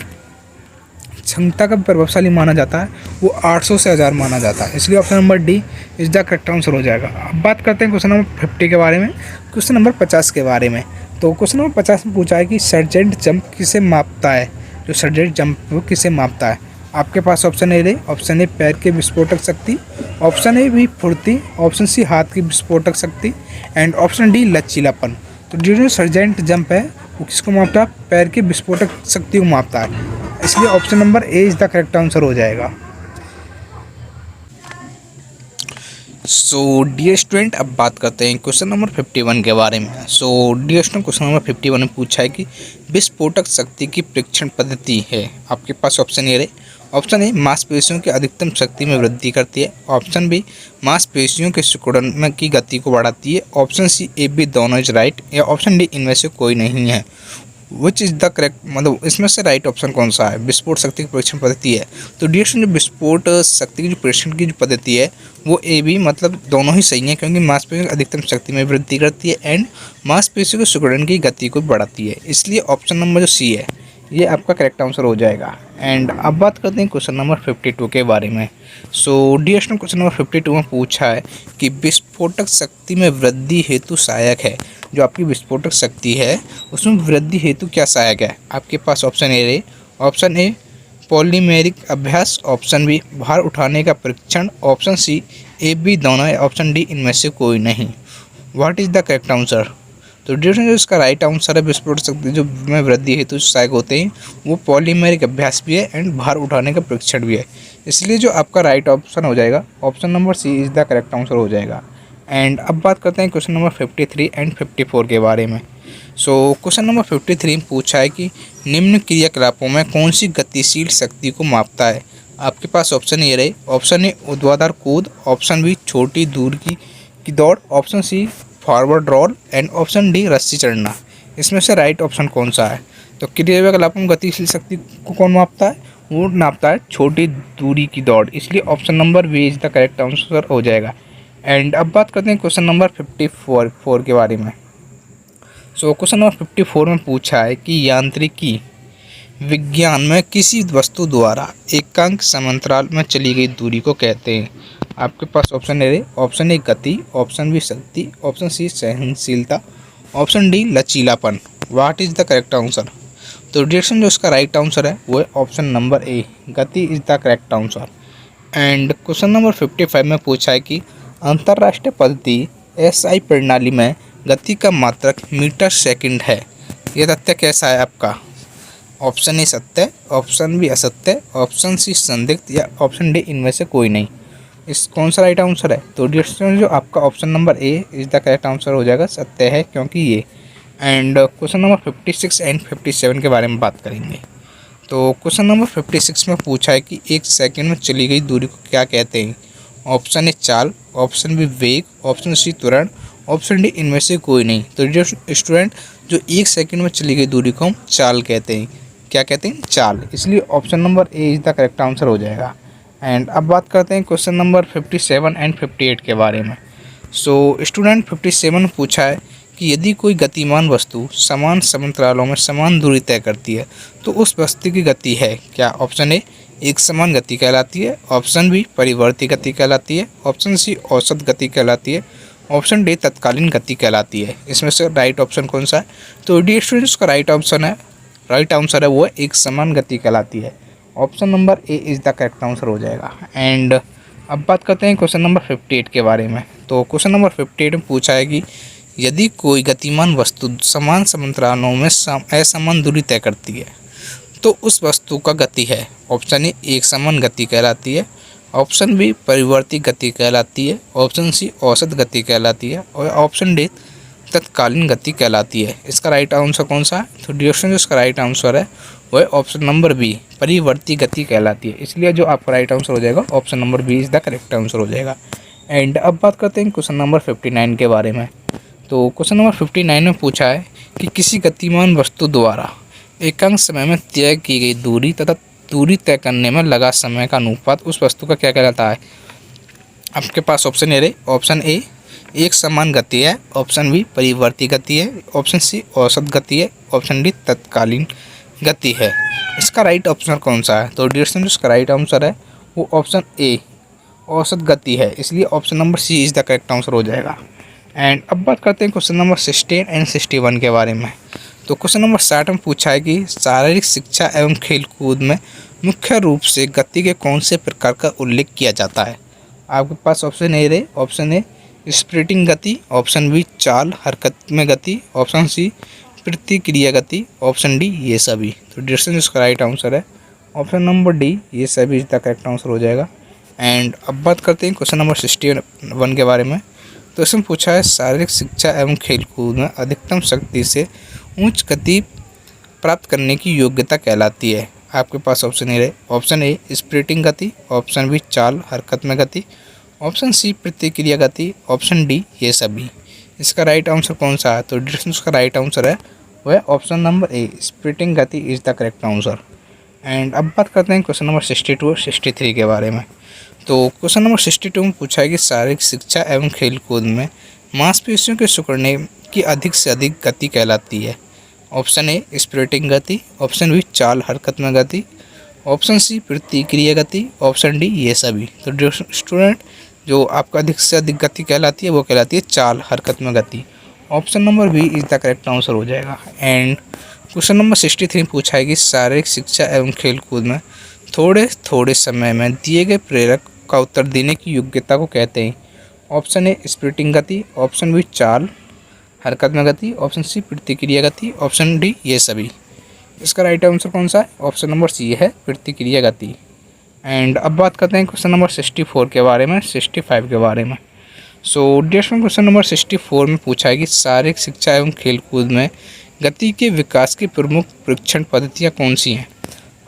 क्षमता का प्रभावशाली माना जाता है वो 800 से 1000 माना जाता है, इसलिए option number D is the correct answer हो जाएगा। अब बात करते हैं क्वेश्चन नंबर 50 के बारे में, क्वेश्चन नंबर 50 के बारे में। तो क्वेश्चन नंबर 50 में पूछा है कि सर्जेंट जंप किसे मापता है, जो सर्जेंट जंप वो किसे मापता है। आपके पास ऑप्शन ए रहे, ऑप्शन ए पैर के विस्फोटक शक्ति, ऑप्शन ए भी फुर्ती, ऑप्शन सी हाथ की विस्फोटक शक्ति एंड ऑप्शन डी लचीलापन। तो जो सर्जेंट जंप है वो किसको मापता है, पैर के विस्फोटक शक्ति को मापता है, इसलिए option number A is the correct answer हो जाएगा। सो डियर स्टूडेंट अब बात करते हैं क्वेश्चन नंबर 51 के बारे में। So dear student question number 51 में पूछा है कि विस्फोटक शक्ति की परीक्षण पद्धति है। आपके पास ऑप्शन ए रहे, ऑप्शन ए मांसपेशियों की अधिकतम शक्ति में वृद्धि करती है, ऑप्शन बी मांसपेशियों के सिकुड़न की गति को बढ़ाती है, ऑप्शन सी ए बी दोनों इज राइट या ऑप्शन डी इनमें से कोई नहीं है। विच इज़ द करेक्ट मतलब इसमें से राइट ऑप्शन कौन सा है। विस्फोट शक्ति की परीक्षण पद्धति है, तो डियर जो विस्फोट शक्ति की जो परीक्षण की जो पद्धति है वो ए बी मतलब दोनों ही सही है, क्योंकि मांसपेशियों की अधिकतम शक्ति में वृद्धि करती है एंड मांसपेशियों के सिकुड़न की गति को बढ़ाती है, इसलिए ऑप्शन नंबर जो सी है ये आपका करेक्ट आंसर हो जाएगा। एंड अब बात करते हैं क्वेश्चन नंबर 52 के बारे में। So dear student, question number 52 में पूछा है कि विस्फोटक शक्ति में वृद्धि हेतु सहायक है। जो आपकी विस्फोटक शक्ति है उसमें वृद्धि हेतु क्या सहायक है? आपके पास ऑप्शन ए पॉलीमेरिक अभ्यास, ऑप्शन बी भार उठाने का परीक्षण, ऑप्शन सी ए बी दोनों है, ऑप्शन डी इनमें से कोई नहीं। What is the correct answer? तो डिस्ट्रीब्यूशन जो इसका राइट आंसर है विस्फोटक शक्ति जो में वृद्धि हेतु सहायक होते हैं वो पॉलीमेरिक अभ्यास भी है एंड भार उठाने का परीक्षण भी है। इसलिए जो आपका राइट ऑप्शन हो जाएगा option number C is the correct answer हो जाएगा। एंड अब बात करते हैं क्वेश्चन नंबर 53 एंड 54 के बारे में। सो क्वेश्चन नंबर 53 में पूछा है कि निम्न क्रियाकलापों में कौन सी गतिशील शक्ति को मापता है? आपके पास ऑप्शन ए रहे, ऑप्शन ए ऊर्ध्वाधर कूद, ऑप्शन बी छोटी दूर की दौड़, option C forward roll and option D रस्सी चढ़ना। इसमें से राइट ऑप्शन कौन सा है? तो क्रियाकलापों में गतिशील शक्ति को कौन मापता है? वो नापता है छोटी दूरी की दौड़। इसलिए option number B is the correct answer हो जाएगा। एंड अब बात करते हैं क्वेश्चन नंबर 54 के बारे में। सो क्वेश्चन नंबर 54 में पूछा है कि यांत्रिकी विज्ञान में किसी वस्तु द्वारा एकांक समांतराल में चली गई दूरी को कहते हैं। आपके पास ऑप्शन ए ऑप्शन ए गति, ऑप्शन बी शक्ति, ऑप्शन सी सहनशीलता, ऑप्शन डी लचीलापन। What is the correct answer? तो डिरेक्शन जो इसका राइट आंसर है वो है ऑप्शन नंबर ए, गति is the correct answer. And question number 55 में पूछा है कि अंतर्राष्ट्रीय पद्धति एसआई प्रणाली में गति का मात्रक मीटर सेकंड है। यह तथ्य कैसा है आपका? ऑप्शन ए सत्य, ऑप्शन बी असत्य, ऑप्शन सी संदिग्ध या ऑप्शन डी इनमें से कोई नहीं। इस कौन सा राइट आंसर है? तो डिस्ट्रीब्यूशन जो आपका option number A is the correct answer हो जाएगा, सत्य है क्योंकि ये। एंड क्वेश्चन नंबर 56 एंड 57 के बारे में बात करेंगे। तो क्वेश्चन नंबर 56 में पूछा है कि एक सेकंड में चली गई दूरी को क्या कहते हैं? ऑप्शन ए चाल, ऑप्शन बी वेग, ऑप्शन सी त्वरण, ऑप्शन डी इनमें से कोई नहीं। तो स्टूडेंट जो एक सेकंड में चली गई दूरी को हम चाल कहते हैं। क्या कहते हैं? चाल। इसलिए option number A is the correct answer हो जाएगा। एंड अब बात करते हैं क्वेश्चन नंबर 57 एंड 58 के बारे में। सो स्टूडेंट 57 में पूछा है कि यदि कोई गतिमान वस्तु समान समांतरालों में समान दूरी तय करती है तो उस वस्तु की गति है क्या? ऑप्शन ए एक समान गति कहलाती है, ऑप्शन बी परिवर्ती गति कहलाती है, ऑप्शन सी औसत गति कहलाती है, ऑप्शन डी तत्कालीन गति कहलाती है। इसमें से राइट ऑप्शन कौन सा है? तो डी स्टूडेंट्स का राइट आंसर है वो एक समान गति कहलाती है। Option number A is the correct answer हो जाएगा। एंड अब बात करते हैं क्वेश्चन नंबर 58 के बारे में। तो क्वेश्चन नंबर 58 में पूछा है कि यदि कोई गतिमान वस्तु समान समांतरालों में असमान दूरी तय करती है तो उस वस्तु का गति है। ऑप्शन ए एक समान गति कहलाती है, ऑप्शन बी परिवर्ती गति कहलाती है, ऑप्शन सी औसत गति कहलाती है और ऑप्शन डी तत्कालीन गति कहलाती है। इसका राइट आंसर कौन सा है? तो डिस्ट्रीब्यूशन जो इसका राइट आंसर है वह ऑप्शन नंबर बी परिवर्ती गति कहलाती है। इसलिए जो आपका राइट आंसर हो जाएगा option number B is the correct answer हो जाएगा। एंड अब बात करते हैं क्वेश्चन नंबर 59 के बारे में। तो क्वेश्चन नंबर 59 में पूछा है कि किसी गतिमान वस्तु द्वारा एकांक समय में तय की गई दूरी तथा दूरी तय करने में लगा समय का अनुपात उस वस्तु का क्या कहलाता है? आपके पास ऑप्शन ए एक समान गति है, ऑप्शन बी परिवर्ती गति है, ऑप्शन सी औसत गति है, ऑप्शन डी तत्कालीन गति है। इसका राइट ऑप्शन कौन सा है? तो डिस्टेंस इसका राइट आंसर है वो ऑप्शन ए औसत गति है। इसलिए option number C is the correct answer हो जाएगा। एंड अब बात करते हैं क्वेश्चन नंबर 60 एंड 61 के बारे में। तो क्वेश्चन नंबर 60 में पूछा है कि शारीरिक शिक्षा एवं खेलकूद में मुख्य रूप से गति के कौन से प्रकार का उल्लेख किया जाता है? आपके पास ऑप्शन ए स्प्रिटिंग गति, ऑप्शन बी चाल हरकत में गति, ऑप्शन सी प्रतिक्रिया गति, ऑप्शन डी ये सभी। तो डिस्टेंस इसका राइट आंसर है ऑप्शन नंबर डी ये सभी इसका करेक्ट आंसर हो जाएगा। एंड अब बात करते हैं क्वेश्चन नंबर 61 के बारे में। तो इसमें पूछा है शारीरिक शिक्षा एवं खेलकूद में अधिकतम शक्ति से उच्च गति प्राप्त करने की योग्यता कहलाती है। आपके पास ऑप्शन ए स्प्रिटिंग गति, ऑप्शन बी चाल हरकत में गति, ऑप्शन सी प्रतिक्रिया गति, ऑप्शन डी ये सभी। इसका राइट आंसर कौन सा है? तो डिस्टेंस का राइट आंसर है वह ऑप्शन नंबर ए स्प्रिटिंग गति is the correct answer. And अब बात करते हैं क्वेश्चन नंबर 62 और 63 के बारे में। तो क्वेश्चन नंबर 62 में पूछा है कि शारीरिक शिक्षा एवं खेलकूद में मांसपेशियों के सिकुड़ने की अधिक से अधिक गति कहलाती है। ऑप्शन ए स्प्रिटिंग गति, ऑप्शन बी चाल हरकत में गति, ऑप्शन सी प्रतिक्रिया गति, ऑप्शन डी ये सभी। तो जो स्टूडेंट जो आपका अधिक से अधिक गति कहलाती है वो कहलाती है चाल हरकत में गति। Option number B is the correct answer हो जाएगा। एंड क्वेश्चन नंबर 63 पूछा है कि शारीरिक शिक्षा एवं खेलकूद में थोड़े थोड़े समय में दिए गए प्रेरक का उत्तर देने की योग्यता को कहते हैं। ऑप्शन ए स्प्रिटिंग गति, ऑप्शन बी चाल हरकत में गति, ऑप्शन सी प्रतिक्रिया गति, ऑप्शन डी ये सभी। इसका राइट आंसर कौन सा है? ऑप्शन नंबर सी है प्रतिक्रिया गति। एंड अब बात करते हैं क्वेश्चन नंबर 64 के बारे में, 65 के बारे में। So dear student, question number 64 में पूछा है कि शारीरिक शिक्षा एवं खेलकूद में गति के विकास की प्रमुख परीक्षण पद्धतियाँ कौन सी हैं?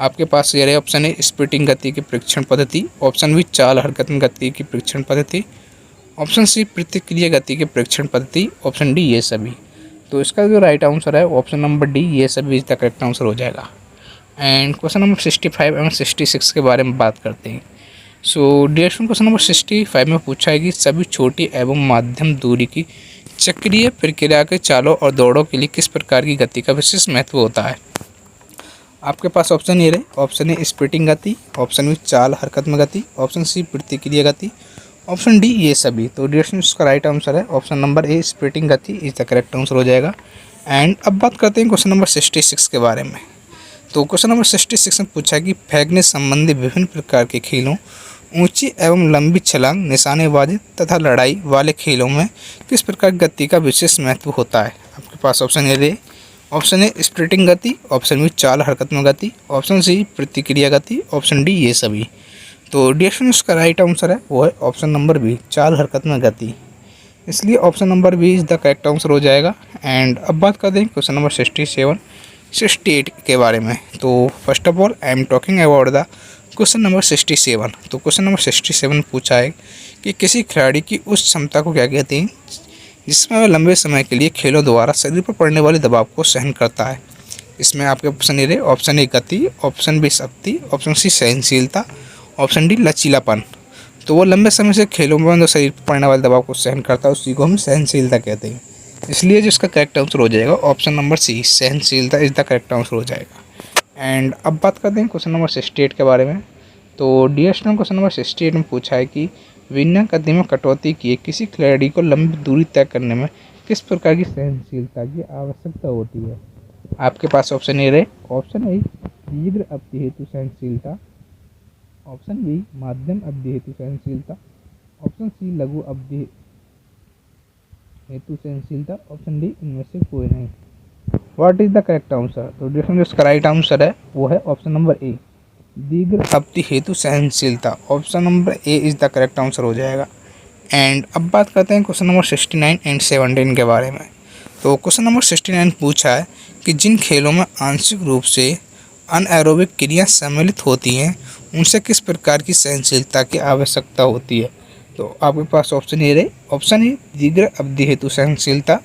आपके पास ये रहे ऑप्शन ए स्प्रिटिंग गति की परीक्षण पद्धति, ऑप्शन बी चाल हरकत में गति की परीक्षण पद्धति, ऑप्शन सी प्रतिक्रिया गति की परीक्षण पद्धति, ऑप्शन डी ये सभी। तो इसका जो राइट आंसर है ऑप्शन नंबर डी ये सभी इसका करेक्ट आंसर हो जाएगा। एंड क्वेश्चन नंबर 65 एवं 66 के बारे में बात करते हैं। So dear student, question number 65 में पूछा है कि सभी छोटी एवं माध्यम दूरी की चक्रीय प्रक्रिया के चालों और दौड़ों के लिए किस प्रकार की गति का विशेष महत्व होता है? आपके पास ऑप्शन ये रहे, ऑप्शन ए स्प्रिटिंग गति, ऑप्शन बी चाल हरकत में गति, ऑप्शन सी प्रतिक्रिया गति, ऑप्शन डी ये सभी। तो डियर स्टूडेंट, इसका राइट आंसर है ऑप्शन नंबर ए स्प्रिटिंग गति इज द करेक्ट आंसर हो जाएगा। एंड अब बात करते हैं क्वेश्चन नंबर 66 के बारे में। तो क्वेश्चन नंबर 66 में पूछा है कि फेंकने संबंधी विभिन्न प्रकार के खेलों, ऊंची एवं लंबी छलांग, निशानेबाजी तथा लड़ाई वाले खेलों में किस प्रकार गति का विशेष महत्व होता है? आपके पास ऑप्शन ए रहे, ऑप्शन ए स्प्रिटिंग गति, ऑप्शन बी चाल हरकत में गति, ऑप्शन सी प्रतिक्रिया गति, ऑप्शन डी ये सभी। तो डियर स्टूडेंट्स, का राइट आंसर है वो है ऑप्शन नंबर बी चाल हरकत में गति, इसलिए option number B is the correct answer हो जाएगा। एंड अब बात करते हैं क्वेश्चन नंबर 67 68 के बारे में। तो first of all I am talking about the question number 67। तो क्वेश्चन नंबर 67 पूछा है कि किसी खिलाड़ी की उस क्षमता को क्या कहते हैं जिसमें वह लंबे समय के लिए खेलों द्वारा शरीर पर पड़ने वाले दबाव को सहन करता है? इसमें आपके ऑप्शन ये रहे, ऑप्शन ए गति, ऑप्शन बी शक्ति, ऑप्शन सी सहनशीलता, ऑप्शन डी लचीलापन। तो वो लंबे समय से खेलों में जो शरीर पर पड़ने वाले दबाव को सहन करता है उसी को हम सहनशीलता कहते हैं, इसलिए जिसका करेक्ट आंसर हो जाएगा ऑप्शन नंबर सी सहनशीलता इज द करेक्ट आंसर हो जाएगा। एंड अब बात करते हैं क्वेश्चन नंबर 68 के बारे में। तो डियर स्टूडेंट, क्वेश्चन नंबर 68 में पूछा है कि विनय गति में कटौती किए किसी खिलाड़ी को लंबी दूरी तय करने में किस प्रकार की सहनशीलता की आवश्यकता होती है? आपके पास ऑप्शन ए रहे, ऑप्शन ए शीघ्र अवधि हेतु सहनशीलता, ऑप्शन बी माध्यम अवधि हेतु सहनशीलता, ऑप्शन सी लघु अवधि हेतु सहनशीलता, ऑप्शन डी इनमें से कोई नहीं। What is the correct answer? तो डिफरेंट इसका राइट आंसर है वो है ऑप्शन नंबर ए दीर्घ अवधि हेतु सहनशीलता, option number A is the correct answer हो जाएगा। एंड अब बात करते हैं क्वेश्चन नंबर 69 एंड 17 के बारे में। तो क्वेश्चन नंबर 69 पूछा है कि जिन खेलों में आंशिक रूप से अनएरोबिक क्रिया सम्मिलित होती हैं उनसे किस प्रकार की सहनशीलता की आवश्यकता होती है? तो आपके पास ऑप्शन ए रहे, ऑप्शन ए दीर्घ अवधि हेतु सहनशीलता,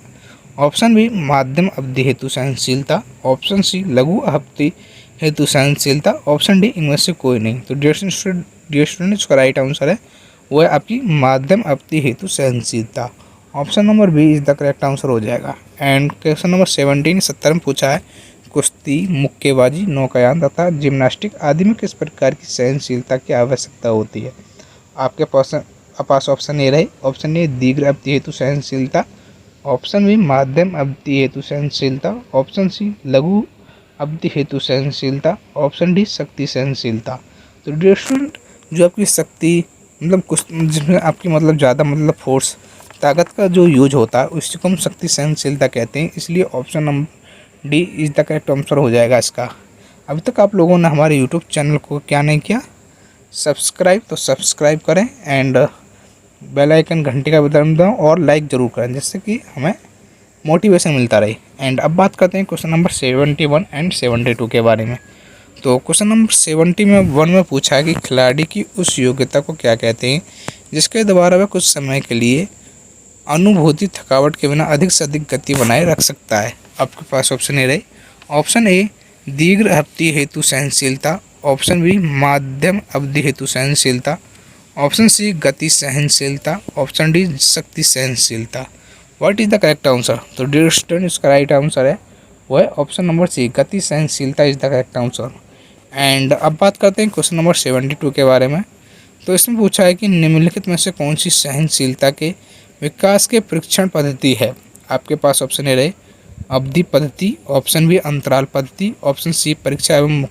ऑप्शन बी माध्यम अवधि हेतु सहनशीलता, ऑप्शन सी लघु अवधि हेतु सहनशीलता, ऑप्शन डी इनमें से कोई नहीं। तो डियर स्टूडेंट, इसका राइट आंसर है वो है आपकी माध्यम अवधि हेतु सहनशीलता, option number B is the correct answer हो जाएगा। एंड क्वेश्चन नंबर 70 में पूछा है कुश्ती, मुक्केबाजी, नौकायान तथा जिम्नास्टिक आदि में किस प्रकार की सहनशीलता की आवश्यकता होती है? आपके पास ऑप्शन ए रहे, ऑप्शन ए दीर्घ अवधि हेतु सहनशीलता, ऑप्शन बी माध्यम अवधि हेतु सहनशीलता, ऑप्शन सी लघु अवधि हेतु सहनशीलता, ऑप्शन डी शक्ति सहनशीलता। तो डियर स्टूडेंट, जो आपकी शक्ति मतलब कुछ जिसमें आपकी मतलब ज़्यादा मतलब फोर्स ताकत का जो यूज होता है उसी को हम शक्ति सहनशीलता कहते हैं, इसलिए option number D is the correct answer हो जाएगा इसका। अभी तक आप लोगों ने हमारे यूट्यूब चैनल को क्या नहीं किया सब्सक्राइब, तो सब्सक्राइब करें एंड बेल आइकन घंटी का बटन दबाएं और लाइक ज़रूर करें जिससे कि हमें मोटिवेशन मिलता रहे। एंड अब बात करते हैं क्वेश्चन नंबर 71 एंड 72 के बारे में। तो क्वेश्चन नंबर 71 में पूछा है कि खिलाड़ी की उस योग्यता को क्या कहते हैं जिसके द्वारा वह कुछ समय के लिए अनुभूति थकावट के बिना अधिक से अधिक गति बनाए रख सकता है? आपके पास ऑप्शन ए रहे, ऑप्शन ए दीर्घ अवधि हेतु सहनशीलता, ऑप्शन बी माध्यम अवधि हेतु सहनशीलता, ऑप्शन सी गति सहनशीलता, ऑप्शन डी शक्ति सहनशीलता। What is the correct answer? तो डियर स्टूडेंट, इसका राइट आंसर है वो है ऑप्शन नंबर सी, गति सहनशीलता is the correct answer. And अब बात करते हैं क्वेश्चन नंबर 72 के बारे में। तो इसमें पूछा है कि निम्नलिखित में से कौन सी सहनशीलता के विकास के परीक्षण पद्धति है। आपके पास ऑप्शन ए रहे अवधि पद्धति, ऑप्शन बी अंतराल पद्धति, ऑप्शन सी परीक्षा एवं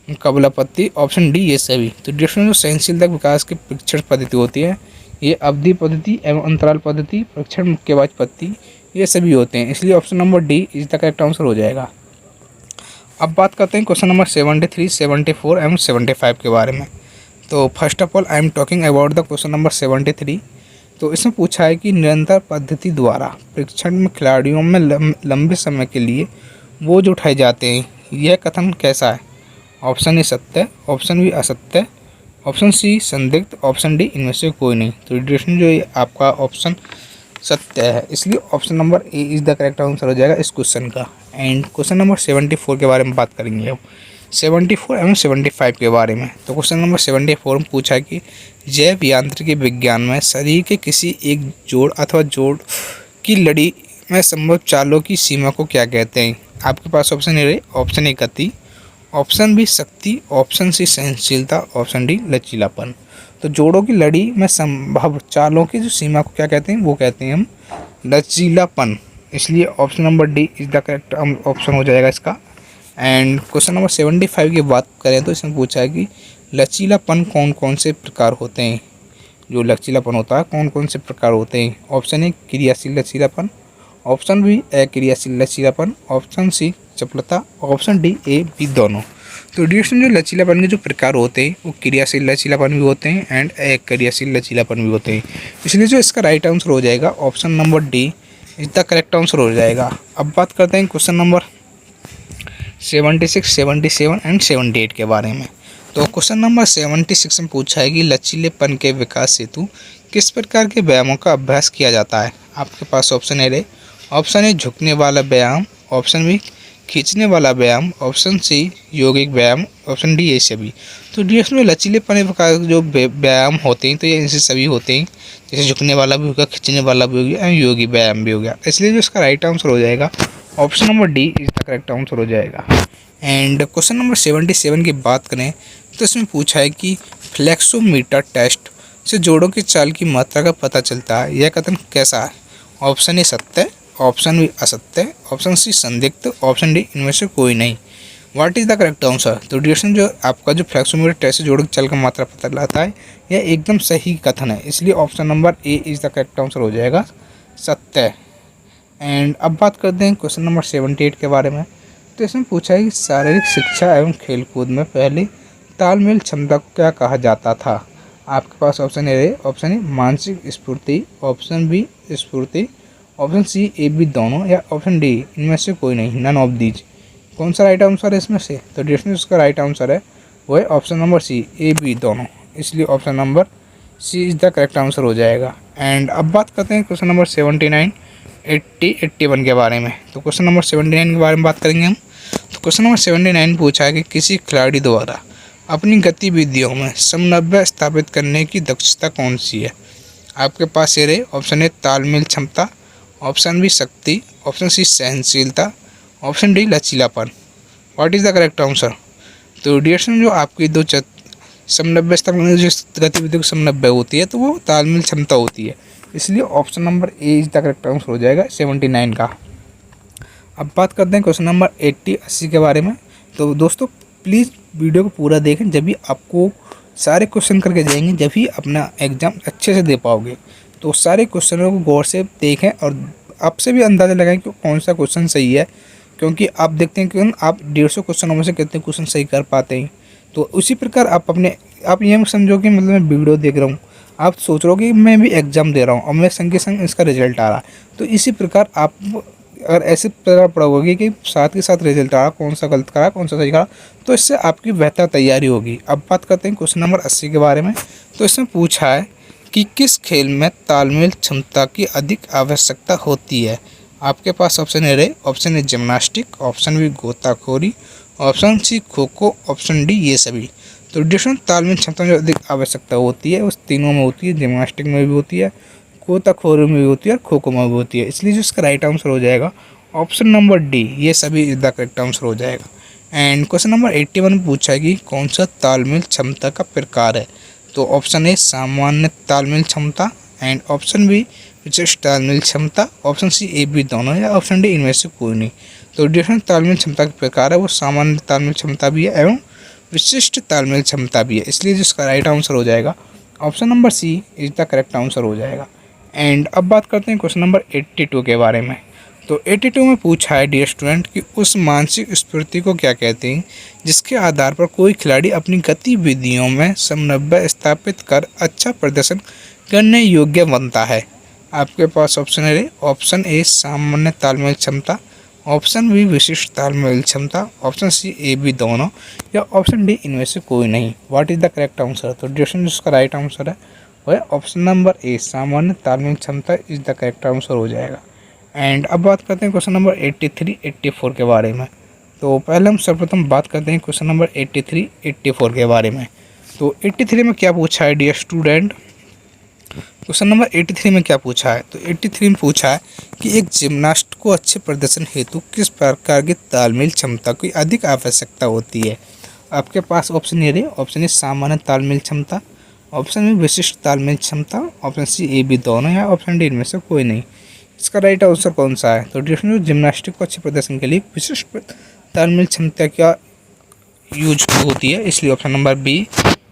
मुकाबला पद्धति, ऑप्शन डी ये सभी। तो डिस्ट्रीब्यूशन जो सहनशीलता विकास की परीक्षण पद्धति होती है ये अवधि पद्धति एवं अंतराल पद्धति, परीक्षण मुक्केबाज पद्धति ये सभी होते हैं, इसलिए option number D is the correct answer हो जाएगा। अब बात करते हैं क्वेश्चन नंबर 73, 74 एवं 75 के बारे में। तो first of all I am talking about the question number 73। तो इसमें पूछा है कि निरंतर पद्धति द्वारा परीक्षण में खिलाड़ियों में लंबे समय के लिए बोझ उठाए जाते हैं, यह कथन कैसा है। ऑप्शन ए सत्य, ऑप्शन बी असत्य, ऑप्शन सी संदिग्ध, ऑप्शन डी इनमें से कोई नहीं। तो ड्यूरेशन जो है आपका ऑप्शन सत्य है, इसलिए option number A is the correct answer हो जाएगा इस क्वेश्चन का। एंड क्वेश्चन नंबर 74 के बारे में बात करेंगे हम, 74 एवं 75 के बारे में। तो क्वेश्चन नंबर 74 में पूछा है कि जैव यांत्रिकी विज्ञान में शरीर के किसी एक जोड़ अथवा जोड़ की लड़ी में संभव चालों की सीमा को क्या कहते हैं। आपके पास ऑप्शन ए रहे ऑप्शन ए गति, ऑप्शन बी शक्ति, ऑप्शन सी सहनशीलता, ऑप्शन डी लचीलापन। तो जोड़ों की लड़ी में संभव चालों की जो सीमा को क्या कहते हैं, वो कहते हैं हम लचीलापन, इसलिए option number D is the correct option हो जाएगा इसका। एंड क्वेश्चन नंबर 75 की बात करें तो इसमें पूछा है कि लचीलापन कौन कौन से प्रकार होते हैं। जो लचीलापन होता है कौन कौन से प्रकार होते हैं। ऑप्शन ए क्रियाशील लचीलापन, ऑप्शन बी अक्रियाशील लचीलापन, ऑप्शन सी चपलता, ऑप्शन डी ए बी दोनों। तो ड्यूरेशन जो लचीलापन के जो प्रकार होते हैं वो क्रियाशील लचीलापन भी होते हैं एंड अक्रियाशील लचीलापन भी होते हैं, इसलिए जो इसका राइट आंसर हो जाएगा option number D is the correct answer हो जाएगा। अब बात करते हैं क्वेश्चन नंबर 76, 77 एंड 78 के बारे में। तो क्वेश्चन नंबर 76 में पूछा है कि लचीलेपन के विकास हेतु किस प्रकार के व्यायामों का अभ्यास किया जाता है। आपके पास ऑप्शन ए रहे ऑप्शन ए झुकने वाला व्यायाम, ऑप्शन बी खींचने वाला व्यायाम, ऑप्शन सी यौगिक व्यायाम, ऑप्शन डी ये सभी। तो डी में लचीलेपन का जो व्यायाम होते हैं तो ये इनसे सभी होते हैं, जैसे झुकने वाला भी होगा, खींचने वाला भी हो गया, यौगिक व्यायाम भी हो गया, इसलिए जो इसका राइट आंसर हो जाएगा option number D is the correct answer हो जाएगा। एंड क्वेश्चन नंबर 77 की बात करें तो इसमें पूछा है कि फ्लेक्सोमीटर टेस्ट से जोड़ों की चाल की मात्रा का पता चलता है, यह कथन कैसा है। ऑप्शन ए सत्य, ऑप्शन बी असत्य, ऑप्शन सी संदिग्ध, ऑप्शन डी इनमें से कोई नहीं। What is the correct answer. तो ड्यूरेशन जो आपका जो फ्लेक्सोमीटर टेस्ट से जोड़ों की चाल का मात्रा पता लगाता है यह एकदम सही कथन है, इसलिए option number A is the correct answer हो जाएगा सत्य। एंड अब बात करते हैं क्वेश्चन नंबर 78 के बारे में। तो इसमें पूछा है कि शारीरिक शिक्षा एवं खेलकूद में पहले तालमेल क्षमता को क्या कहा जाता था। आपके पास ऑप्शन ए रहे ऑप्शन ए मानसिक स्फूर्ति, ऑप्शन बी स्फूर्ति, ऑप्शन सी ए बी दोनों, या ऑप्शन डी इनमें से कोई नहीं, नन ऑफ दीज। कौन सा राइट आंसर है इसमें से। तो डिस्टेंस उसका राइट आंसर है वो है option number C A B दोनों, इसलिए option number C is the correct answer हो जाएगा। एंड अब बात करते हैं क्वेश्चन नंबर 79, 80, 81 के बारे में। तो क्वेश्चन नंबर 79 के बारे में बात करेंगे हम। तो क्वेश्चन नंबर 79 पूछा है कि किसी खिलाड़ी द्वारा अपनी गतिविधियों में समन्वय स्थापित करने की दक्षता कौन सी है। आपके पास ये रहे ऑप्शन ए तालमेल क्षमता, ऑप्शन बी शक्ति, ऑप्शन सी सहनशीलता, ऑप्शन डी लचीलापन। What is the correct answer. तो ड्यूरेशन जो आपकी दो समन्वय स्थापना जो गतिविधियों की समन्वय होती है तो वो तालमेल क्षमता होती है, इसलिए option number A is the correct answer हो जाएगा 79 का। अब बात करते हैं क्वेश्चन नंबर 80, 80 के बारे में। तो दोस्तों प्लीज़ वीडियो को पूरा देखें, जब भी आपको सारे क्वेश्चन करके जाएंगे जब भी अपना एग्ज़ाम अच्छे से दे पाओगे। तो सारे क्वेश्चनों को गौर से देखें और आपसे भी अंदाज़ा लगाएं कि कौन सा क्वेश्चन सही है, क्योंकि आप देखते हैं कि आप 150 क्वेश्चनों में से कितने क्वेश्चन सही कर पाते हैं। तो उसी प्रकार आप ये समझो कि मतलब मैं वीडियो देख रहा हूँ, आप सोच रहे हो कि मैं भी एग्ज़ाम दे रहा हूँ और मैं संग के संग इसका रिजल्ट आ रहा है। तो इसी प्रकार आप अगर ऐसे प्रकार पढ़ोगे कि साथ के साथ रिजल्ट आ रहा, कौन सा गलत करा कौन सा सही करा, तो इससे आपकी बेहतर तैयारी होगी। अब बात करते हैं क्वेश्चन नंबर 80 के बारे में। तो इसमें पूछा है कि किस खेल में तालमेल क्षमता की अधिक आवश्यकता होती है। आपके पास ऑप्शन ए रहे option A gymnastic, option B गोताखोरी, option C kho kho, option D ये सभी। तो डिफरेंट तालमेल क्षमता जो अधिक आवश्यकता होती है उस तीनों में होती है, जिम्नास्टिक में भी होती है, गोताखोरी में भी होती है और खो खो में भी होती है, इसलिए जो इसका राइट आंसर हो जाएगा ऑप्शन नंबर डी ये सभी इज द करेक्ट आंसर हो जाएगा। एंड क्वेश्चन नंबर 81 पूछा है कि कौन सा तालमेल क्षमता का प्रकार है। तो ऑप्शन ए सामान्य तालमेल क्षमता, एंड ऑप्शन बी विशिष्ट तालमेल क्षमता, ऑप्शन सी ए बी दोनों, या ऑप्शन डी इनमें से कोई नहीं। तो डिफरेंट तालमेल क्षमता के प्रकार है वो सामान्य तालमेल क्षमता भी है एवं विशिष्ट तालमेल क्षमता भी है, इसलिए जिसका राइट आंसर हो जाएगा option number C is the correct answer हो जाएगा। एंड अब बात करते हैं क्वेश्चन नंबर 82 के बारे में। तो 82 में पूछा है डियर स्टूडेंट कि उस मानसिक स्फूर्ति को क्या कहते हैं जिसके आधार पर कोई खिलाड़ी अपनी गतिविधियों में समन्वय स्थापित कर अच्छा प्रदर्शन करने योग्य बनता है। आपके पास ऑप्शन है, ऑप्शन ए सामान्य तालमेल क्षमता, ऑप्शन बी विशिष्ट तालमेल क्षमता, ऑप्शन सी ए बी दोनों, या ऑप्शन डी इनमें से कोई नहीं। What is the correct answer. तो डिस्कशन जिसका राइट आंसर है वह ऑप्शन नंबर ए सामान्य तालमेल क्षमता इज द करेक्ट आंसर हो जाएगा। एंड अब बात करते हैं क्वेश्चन नंबर 83, 84 के बारे में। तो पहले हम सर्वप्रथम बात करते हैं क्वेश्चन नंबर 83, 84 के बारे में। तो 83 में क्या पूछा है डियर स्टूडेंट, क्वेश्चन नंबर 83 में क्या पूछा है। तो 83 में पूछा है कि एक जिम्नास्ट को अच्छे प्रदर्शन हेतु किस प्रकार की तालमेल क्षमता की अधिक आवश्यकता होती है। आपके पास ऑप्शन ए, ऑप्शन ए सामान्य तालमेल क्षमता, ऑप्शन बी विशिष्ट तालमेल क्षमता, ऑप्शन सी ए बी दोनों, या ऑप्शन डी इनमें से कोई नहीं। इसका राइट आंसर कौन सा है। तो डिफरेंट जिम्नास्टिक को अच्छे प्रदर्शन के लिए विशिष्ट तालमेल क्षमता क्या यूज होती है, इसलिए ऑप्शन नंबर बी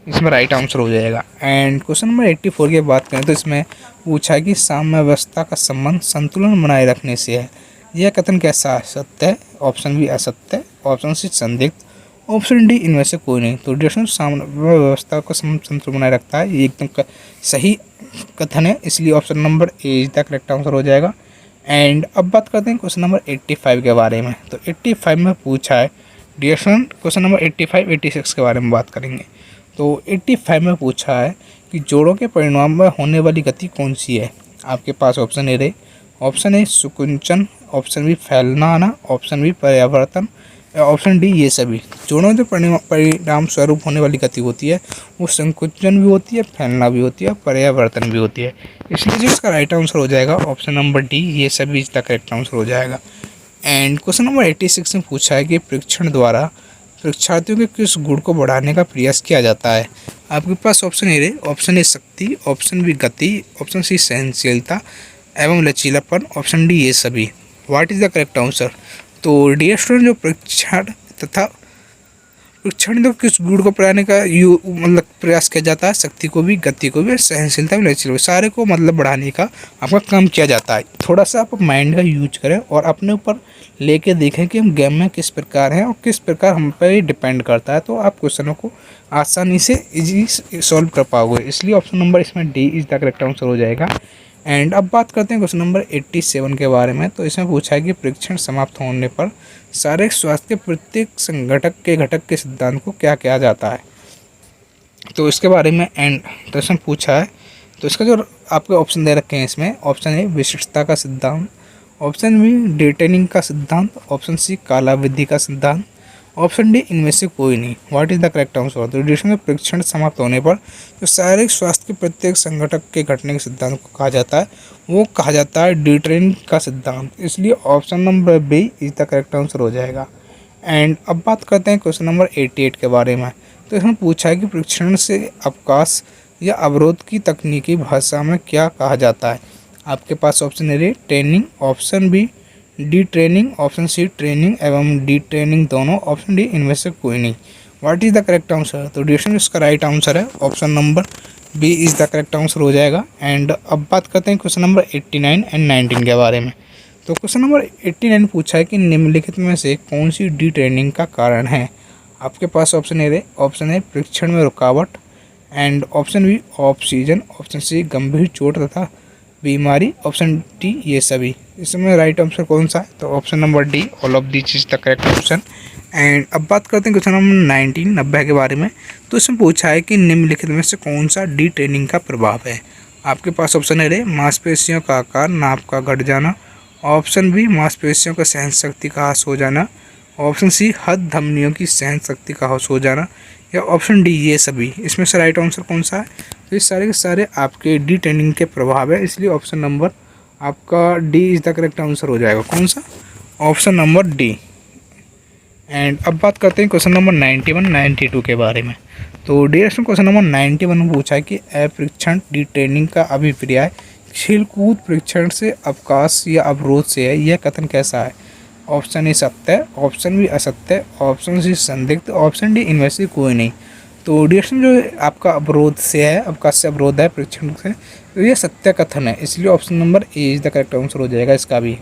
इसमें राइट आंसर हो जाएगा। एंड क्वेश्चन नंबर 84 की बात करें तो इसमें पूछा है कि साम्यावस्था का संबंध संतुलन बनाए रखने से है। यह कथन कैसा सत्य है। ऑप्शन बी असत्य है, ऑप्शन सी संदिग्ध, ऑप्शन डी इनमें से कोई नहीं। तो डिफरेंट साम्यावस्था का संतुलन बनाए रखता है, ये एकदम सही कथन है, इसलिए option number A is the correct answer हो जाएगा। एंड अब बात करते हैं क्वेश्चन नंबर 85 के बारे में। तो 85 में पूछा है डियर स्टूडेंट, क्वेश्चन नंबर 85, 86 के बारे में बात करेंगे। तो 85 में पूछा है कि जोड़ों के परिणाम में होने वाली गति कौन सी है। आपके पास ऑप्शन ए रहे, ऑप्शन ए सुकुंचन, ऑप्शन बी फैलाना, ऑप्शन बी परिवर्तन, ऑप्शन डी ये सभी। जोड़ों के परिणाम स्वरूप होने वाली गति होती है वो संकुचन भी होती है, फैलना भी होती है, पर्यावर्तन भी होती है, इसलिए जो इसका राइट आंसर हो जाएगा ऑप्शन नंबर डी ये सभी इसका करेक्ट आंसर हो जाएगा। एंड क्वेश्चन नंबर 86 में पूछा है कि परीक्षण द्वारा परीक्षार्थियों के किस गुण को बढ़ाने का प्रयास किया जाता है। आपके पास ऑप्शन ए रहे, ऑप्शन ए शक्ति, ऑप्शन बी गति, ऑप्शन सी सहनशीलता एवं लचीलापन, ऑप्शन डी ये सभी। What is the correct answer. तो डियर स्टूडेंट जो परीक्षण तथा परीक्षण तो किस गुण को बढ़ाने का मतलब प्रयास किया जाता है, शक्ति को भी, गति को भी, सहनशीलता भी, लचीला सारे को मतलब बढ़ाने का आपका काम किया जाता है। थोड़ा सा आप माइंड का यूज करें और अपने ऊपर लेके देखें कि हम गेम में किस प्रकार हैं और किस प्रकार हम पर डिपेंड करता है, तो आप क्वेश्चनों को आसानी से इजी सॉल्व कर पाओगे, इसलिए ऑप्शन नंबर इसमें D is the correct answer हो जाएगा। एंड अब बात करते हैं क्वेश्चन नंबर 87 के बारे में। तो इसमें पूछा है कि परीक्षण समाप्त होने पर शारीरिक स्वास्थ्य के प्रत्येक संगठक के घटक के सिद्धांत को क्या कहा जाता है। तो इसके बारे में एंड प्रश्न पूछा है। तो इसका जो आपके ऑप्शन दे रखे हैं इसमें, ऑप्शन ए विशिष्टता का सिद्धांत, ऑप्शन बी डिटेनिंग का सिद्धांत, ऑप्शन सी कालावधि का सिद्धांत, ऑप्शन डी इनमें से कोई नहीं। What is the correct answer. तो डिटेनिंग परीक्षण समाप्त होने पर जो शारीरिक स्वास्थ्य के प्रत्येक संगठक के घटने के सिद्धांत को कहा जाता है वो कहा जाता है डिटेनिंग का सिद्धांत, इसलिए option number B is the correct answer हो जाएगा। एंड अब बात करते हैं क्वेश्चन नंबर 88 के बारे में। तो इसमें पूछा है कि परीक्षण से अवकाश या अवरोध की तकनीकी भाषा में क्या कहा जाता है। आपके पास option A training, option B D training, option C training एवं डी ट्रेनिंग दोनों, ऑप्शन डी इनमें से कोई नहीं। What is the correct answer. तो डिस्कशन इसका राइट आंसर है option number B is the correct answer हो जाएगा। एंड अब बात करते हैं क्वेश्चन नंबर 89 एंड 19 के बारे में। तो क्वेश्चन नंबर 89 पूछा है कि निम्नलिखित में से कौन सी डी ट्रेनिंग का कारण है। आपके पास ऑप्शन ए रहे, ऑप्शन ए परीक्षण में रुकावट, and option B oxygen, option C गंभीर चोट तथा बीमारी, ऑप्शन डी ये सभी। इसमें राइट आंसर कौन सा है। तो option number D all of this is the correct option. And अब बात करते हैं क्वेश्चन नंबर 1990 के बारे में। तो इसमें पूछा है कि निम्नलिखित में से कौन सा डी ट्रेनिंग का प्रभाव है। आपके पास ऑप्शन ए रहे, मांसपेशियों का आकार नाप का घट जाना, ऑप्शन बी मांसपेशियों का सहन शक्ति का ह्रास हो जाना, ऑप्शन सी हद धमनियों की सहन शक्ति का ह्रास हो जाना, या ऑप्शन डी ये सभी। इसमें से राइट आंसर कौन सा है। तो ये सारे के सारे आपके डी ट्रेनिंग के प्रभाव है, इसलिए ऑप्शन नंबर आपका D is the correct answer हो जाएगा। कौन सा। Option number D. एंड अब बात करते हैं क्वेश्चन नंबर 91 92 के बारे में। तो डियर क्वेश्चन नंबर 91 में पूछा है कि परीक्षण डी ट्रेनिंग का अभिप्राय खेलकूद परीक्षण से अवकाश या अवरोध से है, यह कथन कैसा है? ऑप्शन ए सत्य, ऑप्शन बी असत्य, ऑप्शन सी संदिग्ध, ऑप्शन डी इनमें से कोई नहीं। तो डिरेक्शन जो आपका अवरोध से है, अवकाश से अवरोध है परीक्षण से, तो ये सत्य कथन है, इसलिए option number A is the correct answer हो जाएगा इसका भी।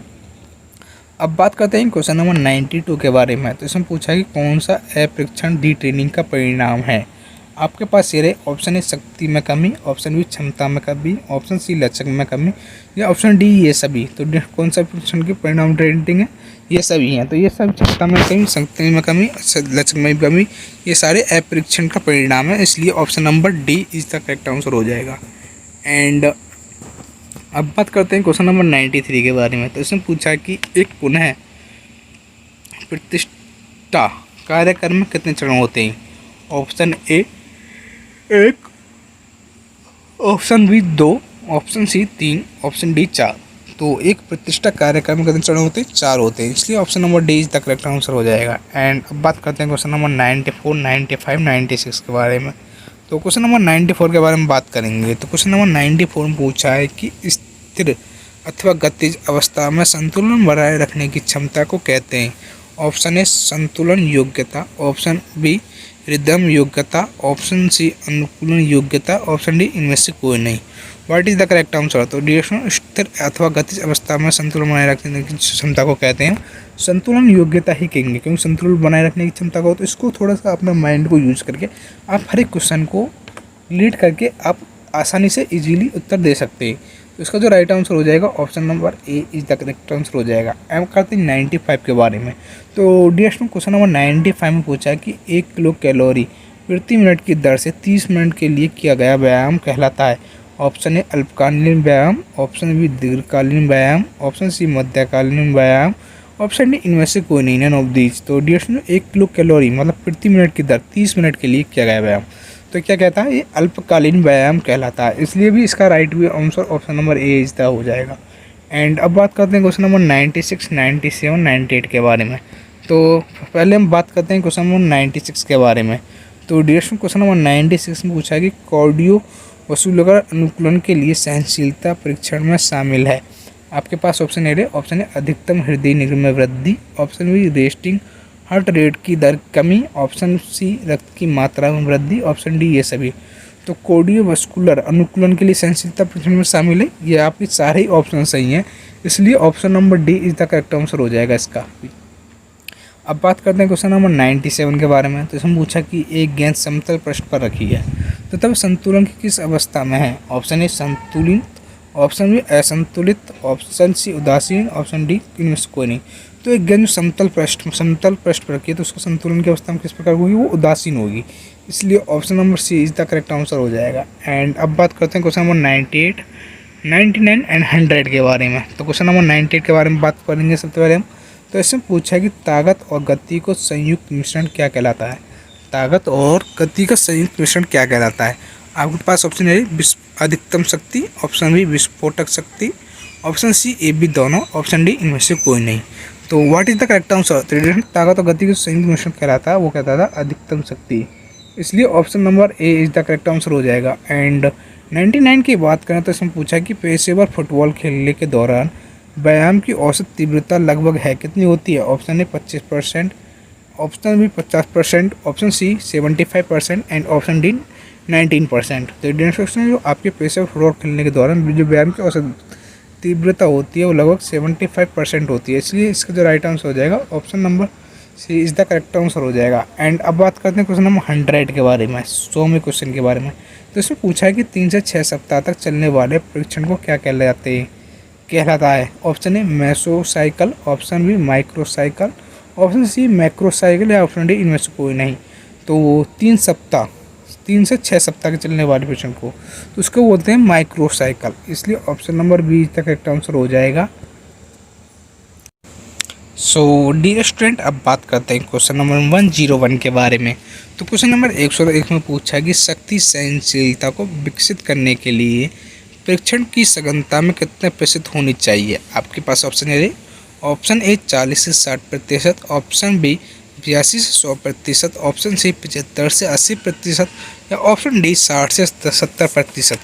अब बात करते हैं क्वेश्चन नंबर 92 के बारे में। तो इसमें पूछा है कि कौन सा परीक्षण डी ट्रेनिंग का परिणाम है? आपके पास ये रहे ऑप्शन ए शक्ति में कमी, ऑप्शन बी क्षमता में कमी, ऑप्शन सी लचक में कमी, या ऑप्शन डी ये सभी। तो कौन सा परीक्षण के परिणाम ट्रेनिंग है? ये सभी हैं। तो ये सब क्षमता में कमी, शक्ति में कमी, लचक में कमी, ये सारे परीक्षण का परिणाम है, इसलिए option number D is the correct answer हो जाएगा। एंड अब बात करते हैं क्वेश्चन नंबर 93 के बारे में। तो इसमें पूछा है कि एक पुनः प्रतिष्ठा कार्यक्रम में कितने चरण होते हैं? Option A 1, option B 2, option C 3, option D 4। तो एक प्रतिष्ठा कार्यक्रम में कितने चरण होते हैं? 4 होते हैं, इसलिए option number D is the correct answer हो जाएगा। एंड अब बात करते हैं क्वेश्चन नंबर 94 95 96 के बारे में। तो क्वेश्चन नंबर 94 के बारे में बात करेंगे। तो क्वेश्चन नंबर 94 में पूछा है कि स्थिर अथवा गतिज अवस्था में संतुलन बनाए रखने की क्षमता को कहते हैं। ऑप्शन ए संतुलन योग्यता, ऑप्शन बी रिदम योग्यता, ऑप्शन सी अनुकूलन योग्यता, ऑप्शन डी इनमें से कोई नहीं। What is the correct answer? तो डिरेक्शन स्थिर अथवा गतिज अवस्था में संतुलन बनाए रखने की क्षमता को कहते हैं संतुलन योग्यता ही कहेंगे, क्योंकि संतुलन बनाए रखने की क्षमता को, तो इसको थोड़ा सा अपने माइंड को यूज करके आप हर एक क्वेश्चन को लीड करके आप आसानी से इजीली उत्तर दे सकते हैं। तो इसका जो राइट आंसर हो जाएगा option number A is the correct answer हो जाएगा। एम करते हैं 95 के बारे में। तो डियर क्वेश्चन नंबर 95 में पूछा है कि 1 किलो कैलोरी प्रति मिनट की दर से 30 मिनट के लिए किया गया व्यायाम कहलाता है। ऑप्शन ए अल्पकालीन व्यायाम, ऑप्शन बी दीर्घकालीन व्यायाम, ऑप्शन सी मध्यकालीन व्यायाम, ऑप्शन डी इनमें से कोई नहीं, नन ऑफ दीज। तो डियर 1 किलो कैलोरी मतलब प्रति मिनट की दर 30 मिनट के लिए किया गया व्यायाम, तो क्या कहता है? ये अल्पकालीन व्यायाम कहलाता है, इसलिए भी इसका राइट भी answer option number A is the हो जाएगा। एंड अब बात करते हैं क्वेश्चन नंबर 96 97 98 के बारे में। तो पहले हम बात करते हैं क्वेश्चन नंबर 96 के बारे में। तो डियर क्वेश्चन नंबर 96 में पूछा है कि कार्डियो वसूलकर अनुकूलन के लिए सहनशीलता परीक्षण में शामिल है। आपके पास ऑप्शन ए ऑप्शन ए अधिकतम हृदय निगम में वृद्धि, option B resting heart rate की दर कमी, ऑप्शन सी रक्त की मात्रा में वृद्धि, ऑप्शन डी ये सभी। तो कार्डियोवास्कुलर अनुकूलन के लिए सहनशीलता परीक्षण में शामिल है, ये आपके सारे ही ऑप्शन सही हैं, इसलिए option number D is the correct answer हो जाएगा इसका। अब बात करते हैं क्वेश्चन नंबर 97 के बारे में। तो इसमें पूछा कि एक गेंद समतल पृष्ठ पर रखी है तो तब संतुलन की किस अवस्था में है? ऑप्शन ए संतुलित, ऑप्शन बी असंतुलित, ऑप्शन सी उदासीन, ऑप्शन डी इनमें से कोई नहीं। तो एक गेंद समतल पृष्ठ पर रखी है तो उसको संतुलन की अवस्था में किस प्रकार होगी? वो उदासीन होगी, इसलिए option number C is the correct answer हो जाएगा। एंड अब बात करते हैं क्वेश्चन नंबर 98 99 एंड 100 के बारे में। तो क्वेश्चन नंबर 98 के बारे में बात करेंगे सबसे पहले हम। तो इसमें पूछा है कि ताकत और गति को संयुक्त मिश्रण क्या कहलाता है? ताकत और गति का संयुक्त मिश्रण क्या कहलाता है? आपके पास ऑप्शन ए अधिकतम शक्ति, ऑप्शन बी विस्फोटक शक्ति, ऑप्शन सी ए बी दोनों, ऑप्शन डी इनमें से कोई नहीं। तो what is the correct answer? ताकत और गति का संयुक्त मिश्रण कहलाता है, वो कहता था अधिकतम शक्ति, इसलिए option number A is the correct answer हो जाएगा। एंड 99 की बात करें तो इसमें पूछा है कि पेशेवर फुटबॉल खेलने के दौरान व्यायाम की औसत तीव्रता लगभग है कितनी होती है? Option A 25%, option B 50%, option C 75% and option D 19%। तो डिस्ट्रक्शन जो आपके पेशेवर फुटबॉल खेलने के दौरान जो व्यायाम की औसत तीव्रता होती है वो लगभग 75% होती है, इसलिए इसका जो राइट आंसर हो जाएगा option number C is the correct answer हो जाएगा। एंड अब बात करते हैं क्वेश्चन नंबर 100 के बारे में, 100वें क्वेश्चन के बारे में। तो इसमें पूछा है कि 3 से 6 सप्ताह तक चलने वाले परीक्षण को क्या कहलाता है? Option A mesocycle, option B microcycle, option C macrocycle या ऑप्शन डी इनमें से कोई नहीं। तो 3 से 6 सप्ताह के चलने वाले परीक्षण को तो उसको बोलते हैं माइक्रोसाइकिल, इसलिए ऑप्शन नंबर बी तक करेक्ट आंसर हो जाएगा। सो डियर स्टूडेंट, अब बात करते हैं क्वेश्चन नंबर 101 के बारे में। तो क्वेश्चन नंबर 101 में पूछा कि शक्ति सहनशीलता को विकसित करने के लिए परीक्षण की सघनता में कितने प्रतिशत होनी चाहिए? आपके पास ऑप्शन ए ऑप्शन ए 40 से 60%, ऑप्शन बी 82 से 100%, ऑप्शन सी 75 से 80% या ऑप्शन डी 60 से 70%।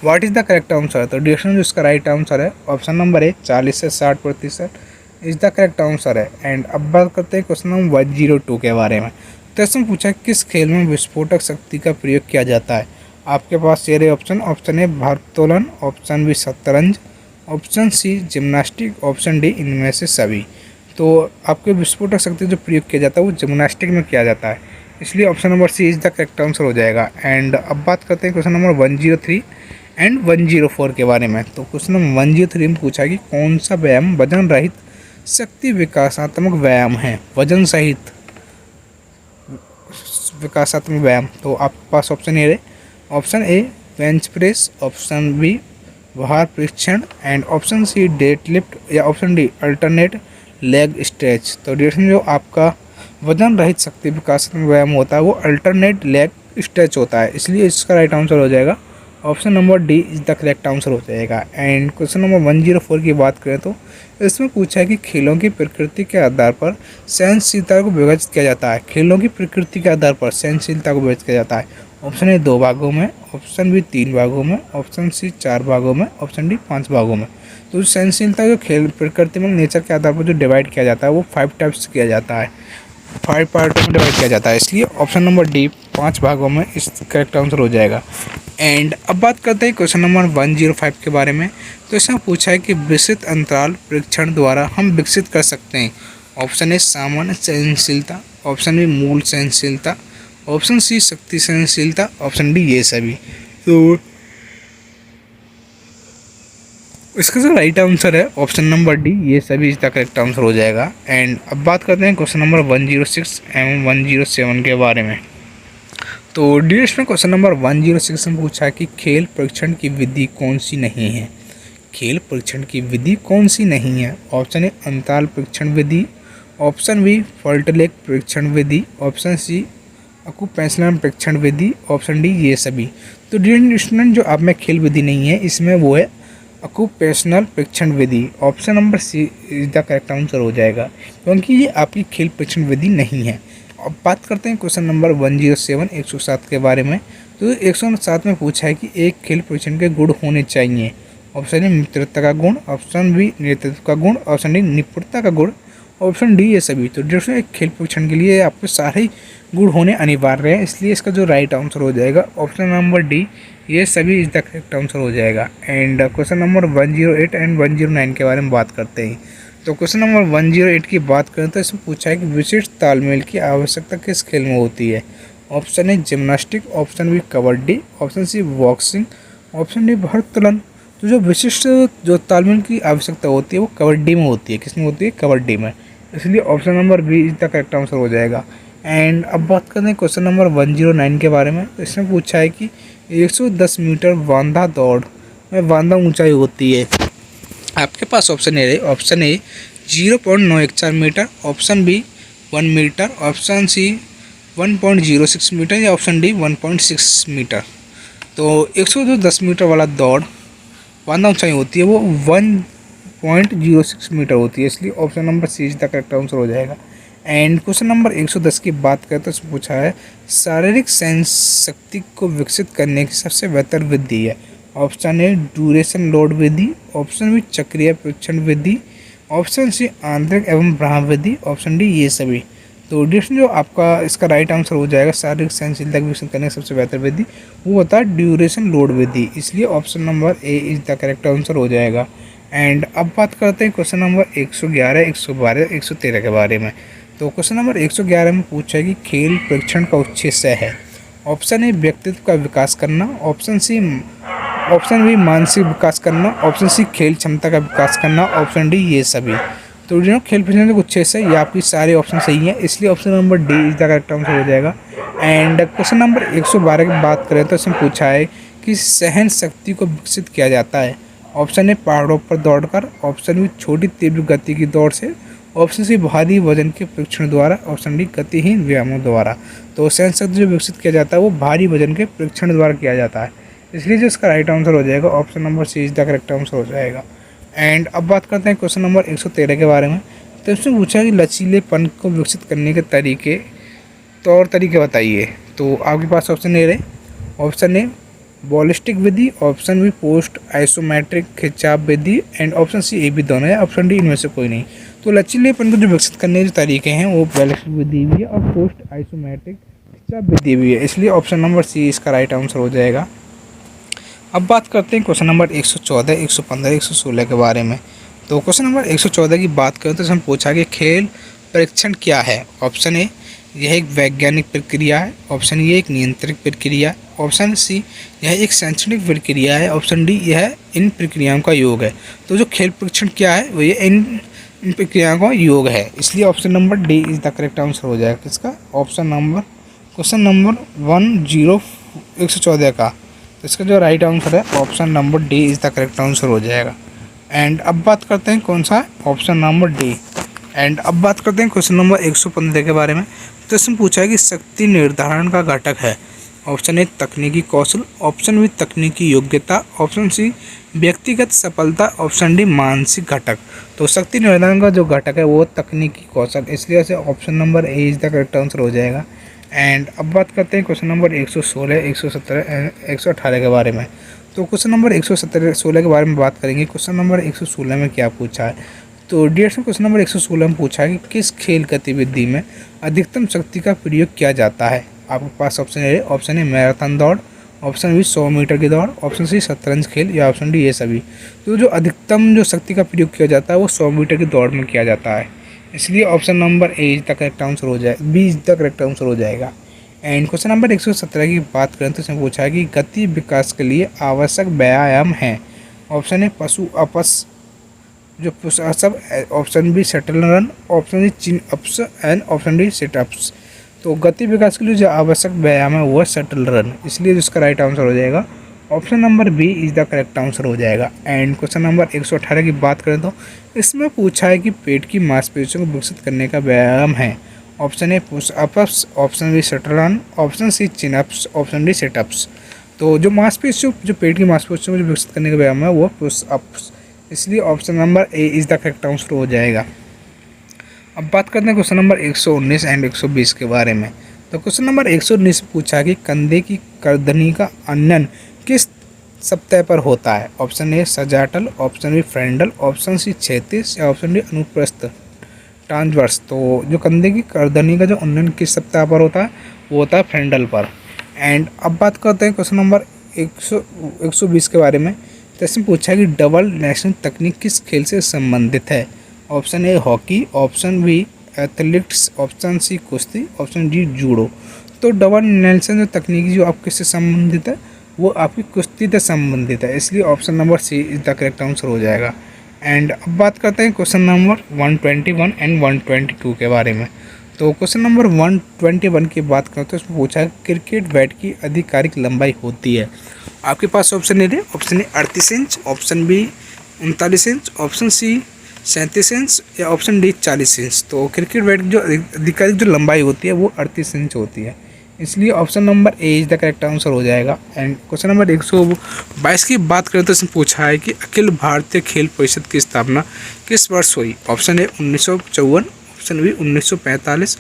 What is the correct answer? तो डिस्कशन जो इसका राइट आंसर है ऑप्शन नंबर ए 40 से 60% इज द करेक्ट आंसर है। एंड अब बात करते हैं क्वेश्चन नंबर 102 के बारे में। तो इसमें पूछा किस खेल में विस्फोटक शक्ति का प्रयोग किया जाता है। आपके पास ये रहे ऑप्शन। ऑप्शन ए भारोत्तोलन, ऑप्शन बी शतरंज, option C gymnastic, option D इनमें से सभी। तो आपके विस्फोटक शक्ति जो प्रयोग किया जाता है वो जिम्नास्टिक में किया जाता है, इसलिए option number C is the correct answer हो जाएगा। एंड अब बात करते हैं क्वेश्चन नंबर 103 एंड 104 के बारे में। तो क्वेश्चन नंबर 103 में पूछा कि कौन सा व्यायाम वजन रहित शक्ति विकासात्मक व्यायाम है। वजन सहित विकासात्मक व्यायाम। तो आपके पास option A, option A bench press, option B भार परीक्षण and option C dead lift या option D alternate leg stretch. तो डिस्कशन जो आपका वजन रहित शक्ति विकासात्मक व्यायाम होता है वो अल्टरनेट लेग स्ट्रेच होता है, इसलिए इसका राइट आंसर हो जाएगा option number D is the correct answer हो जाएगा। एंड क्वेश्चन नंबर 104 की बात करें तो इसमें पूछा है कि खेलों की प्रकृति के आधार पर सहनशीलता को विभाजित किया जाता है। खेलों की प्रकृति के आधार पर सहनशीलता को विभाजित किया जाता है। ऑप्शन ए 2 भागों में, ऑप्शन बी 3 भागों में, ऑप्शन सी 4 भागों में, ऑप्शन डी 5 भागों में। तो सहनशीलता जो खेल प्रकृति में नेचर के आधार पर जो डिवाइड किया जाता है वो 5 टाइप्स किया जाता है, 5 पार्टों में डिवाइड किया जाता है, इसलिए ऑप्शन नंबर डी 5 भागों में इस करेक्ट आंसर हो जाएगा। एंड अब बात करते हैं क्वेश्चन नंबर 105 के बारे में। तो इसमें पूछा है कि विस्तृत अंतराल परीक्षण द्वारा हम विकसित कर सकते हैं। ऑप्शन ए सामान्य सहनशीलता, ऑप्शन बी मूल सहनशीलता, ऑप्शन सी शक्ति सहनशीलता, ऑप्शन डी ये सभी। तो इसका जो राइट आंसर है ऑप्शन नंबर डी ये सभी इसका करेक्ट आंसर हो जाएगा। एंड अब बात करते हैं क्वेश्चन नंबर 106 एवं 107 के बारे में। तो डीएस में क्वेश्चन नंबर 106 में पूछा है कि खेल परीक्षण की विधि कौन सी नहीं है। खेल परीक्षण की विधि कौन सी नहीं है। ऑप्शन ए अंतराल परीक्षण विधि, ऑप्शन बी फॉल्टलेग परीक्षण विधि, ऑप्शन सी अकुपेंशनल परीक्षण विधि, ऑप्शन डी ये सभी। तो स्टूडेंट जो आप में खेल विधि नहीं है इसमें वो है अकुपेशनल परीक्षण विधि। Option number C is the correct answer हो जाएगा, क्योंकि ये आपकी खेल परीक्षण विधि नहीं है। अब बात करते हैं क्वेश्चन नंबर 107 107 के बारे में। तो 107 में पूछा है कि एक खेल परीक्षण के गुण होने चाहिए। ऑप्शन ए मित्रता का गुण, ऑप्शन बी नेतृत्व का गुण, ऑप्शन डी निपुणता का गुण, ऑप्शन डी ये सभी। तो दोस्तों एक खेल परीक्षण के लिए आपको सारे गुण होने अनिवार्य है, इसलिए इसका जो राइट आंसर हो जाएगा ऑप्शन नंबर डी ये सभी इज द करेक्ट आंसर हो जाएगा। एंड क्वेश्चन नंबर 108 एंड 109 के बारे में बात करते हैं। तो क्वेश्चन नंबर 108 की बात करें तो इसमें पूछा है कि विशिष्ट तालमेल की आवश्यकता किस खेल में होती है। Option A gymnastic, option B kabaddi, option C boxing, option D भारोत्तोलन। तो जो विशिष्ट जो तालमेल की आवश्यकता होती है वो कबड्डी में होती है। किसमें होती है? कबड्डी में, इसलिए option number B is the correct answer हो जाएगा। एंड अब बात करते हैं क्वेश्चन नंबर 109 के बारे में। तो इसमें पूछा है कि 110 मीटर बांधा दौड़ में बांधा ऊंचाई होती है। आपके पास option A 0.914 metre, option B 1 metre, option C 1.06 metre या ऑप्शन डी 1.6 मीटर। तो 110 मीटर वाला दौड़ बांधा ऊंचाई होती है वो 1.06 मीटर होती है, इसलिए option number C is the correct answer हो जाएगा। एंड क्वेश्चन नंबर 110 की बात करें तो इसमें पूछा है शारीरिक सहन शक्ति को विकसित करने की सबसे बेहतर विधि है। ऑप्शन ए ड्यूरेशन लोड विधि, ऑप्शन बी चक्रीय परीक्षण विधि, ऑप्शन सी आंतरिक एवं ब्राह्म विधि, ऑप्शन डी ये सभी। तो डिस्कशन जो आपका इसका राइट आंसर हो जाएगा शारीरिक सहनशीलता को विकसित करने की सबसे बेहतर विधि वो होता है ड्यूरेशन लोड विधि, इसलिए option number A is the correct answer हो जाएगा। एंड अब बात करते हैं क्वेश्चन नंबर 111 112 113 के बारे में। तो क्वेश्चन नंबर 111 में पूछा है कि खेल परीक्षण का उद्देश्य है। ऑप्शन ए व्यक्तित्व का विकास करना, ऑप्शन बी मानसिक विकास करना, ऑप्शन सी खेल क्षमता का विकास करना, ऑप्शन डी ये सभी। तो जो खेल परीक्षण का उद्देश्य है ये आपकी सारे ऑप्शन सही है, इसलिए option number D is the correct answer हो जाएगा। एंड क्वेश्चन नंबर 112 की बात करें तो इसमें पूछा है कि सहन शक्ति को विकसित किया जाता है। ऑप्शन ए पहाड़ों पर दौड़कर, ऑप्शन बी छोटी तीव्र गति की दौड़ से, ऑप्शन सी भारी वजन के परीक्षण द्वारा, ऑप्शन डी गतिहीन व्यायामों द्वारा। तो सहन शक्ति जो विकसित किया जाता है वो भारी वजन के परीक्षण द्वारा किया जाता है, इसलिए जो इसका राइट आंसर हो जाएगा option number C is the correct answer हो जाएगा। एंड अब बात करते हैं क्वेश्चन नंबर 113 के बारे में। तो इसमें पूछा है कि लचीलेपन को विकसित करने के तौर तरीके बताइए। तो आपके पास ऑप्शन ए रहे, ऑप्शन ए बॉलिस्टिक विधि, ऑप्शन बी पोस्ट आइसोमेट्रिक खिंचाव विधि and option C A B दोनों है, ऑप्शन डी इनमें से कोई नहीं। तो लचीलेपन को जो विकसित करने के जो तरीके हैं वो बॉलिस्टिक विधि भी है और पोस्ट आइसोमेट्रिक खिंचाव विधि भी है, इसलिए ऑप्शन नंबर सी इसका राइट आंसर हो जाएगा। अब बात करते हैं क्वेश्चन नंबर 114, 115, 116 के बारे में। तो क्वेश्चन नंबर 114 की बात करें तो इसमें पूछा कि खेल परीक्षण क्या है। ऑप्शन ए यह एक वैज्ञानिक प्रक्रिया है, ऑप्शन ए एक नियंत्रित प्रक्रिया है, ऑप्शन सी यह एक शैक्षणिक प्रक्रिया है, ऑप्शन डी यह इन प्रक्रियाओं का योग है। तो जो खेल परीक्षण क्या है वो ये इन प्रक्रियाओं का योग है, इसलिए option number D is the correct answer हो जाएगा। किसका? ऑप्शन नंबर क्वेश्चन नंबर 114 का। तो इसका जो राइट आंसर है option number D is the correct answer हो जाएगा। एंड अब बात करते हैं कौन सा है, ऑप्शन नंबर डी। एंड अब बात करते हैं क्वेश्चन नंबर 115 के बारे में। तो इसमें पूछा है कि शक्ति निर्धारण का घटक है। ऑप्शन ए तकनीकी कौशल, ऑप्शन बी तकनीकी योग्यता, ऑप्शन सी व्यक्तिगत सफलता, ऑप्शन डी मानसिक घटक। तो शक्ति निर्धारण का जो घटक है वो तकनीकी कौशल, इसलिए से option number A is the correct answer हो जाएगा। एंड अब बात करते हैं क्वेश्चन नंबर 116, 117 एंड 118 के बारे में। तो क्वेश्चन नंबर 116 के बारे में बात करेंगे। क्वेश्चन नंबर 116 में क्या पूछा है, तो डियर्स में क्वेश्चन नंबर 116 में पूछा है कि किस खेल गतिविधि में अधिकतम शक्ति का प्रयोग किया जाता है। आपके पास ऑप्शन ए मैराथन दौड़, ऑप्शन बी 100 मीटर की दौड़, ऑप्शन सी शतरंज खेल या ऑप्शन डी ये सभी। तो जो अधिकतम जो शक्ति का प्रयोग किया जाता है वो 100 मीटर की दौड़ में किया जाता है, इसलिए option number A is the correct answer हो जाएगा, B is the correct answer हो जाएगा। एंड क्वेश्चन नंबर 117 की बात करें तो इसमें पूछा है कि गति विकास के लिए आवश्यक व्यायाम है। ऑप्शन ए पशु अपस जो सब, option B shuttle run, option D chin ups and option D sit ups. तो गति विकास के लिए जो आवश्यक व्यायाम है वो है शटल रन, इसलिए इसका राइट आंसर हो जाएगा option number B is the correct answer हो जाएगा। एंड क्वेश्चन नंबर 118 की बात करें तो इसमें पूछा है कि पेट की मांसपेशियों को विकसित करने का व्यायाम है। Option A push ups, option B shuttle run, option C chin ups, option D sit ups. तो जो मांसपेशियों जो पेट की मांसपेशियों को विकसित करने का व्यायाम है वो पुश अप्स, इसलिए option number A is the correct answer हो जाएगा। अब बात करते हैं क्वेश्चन नंबर 119 एंड 120 के बारे में। तो क्वेश्चन नंबर 119 पूछा कि कंधे की करधनी का अनयन किस सप्ताह पर होता है। ऑप्शन ए सजाटल, ऑप्शन बी फ्रेंडल, ऑप्शन सी क्षैतिज या ऑप्शन डी अनुप्रस्थ ट्रांसवर्स। तो जो कंधे की करधनी का जो उन्नयन किस सप्ताह पर होता है वो होता है फ्रेंडल पर। एंड अब बात करते हैं क्वेश्चन नंबर 120 के बारे में। तो इसमें पूछा है कि डबल नेल्सन तकनीक किस खेल से संबंधित है। Option A hockey, option B athletics, option C कुश्ती, ऑप्शन डी जूडो। तो डबल नेल्सन जो तकनीक जो आपके से संबंधित है वो आपकी कुश्ती से संबंधित है, इसलिए option number C is the correct answer हो जाएगा। एंड अब बात करते हैं क्वेश्चन नंबर 121 एंड 122 के बारे में। तो क्वेश्चन नंबर 121 की बात करें तो इसमें पूछा है क्रिकेट बैट की आधिकारिक लंबाई होती है। आपके पास option A option A 38 inch, option B 39 inch, option C 37 inch या ऑप्शन डी 40 इंच। तो क्रिकेट बैट की जो आधिकारिक जो लंबाई होती है वो 38 इंच होती है, इसलिए option number A is the correct answer हो जाएगा। एंड क्वेश्चन नंबर 122 की बात करें तो इसमें पूछा है कि अखिल भारतीय खेल परिषद की स्थापना किस वर्ष हुई। Option A 1954, option B 1945,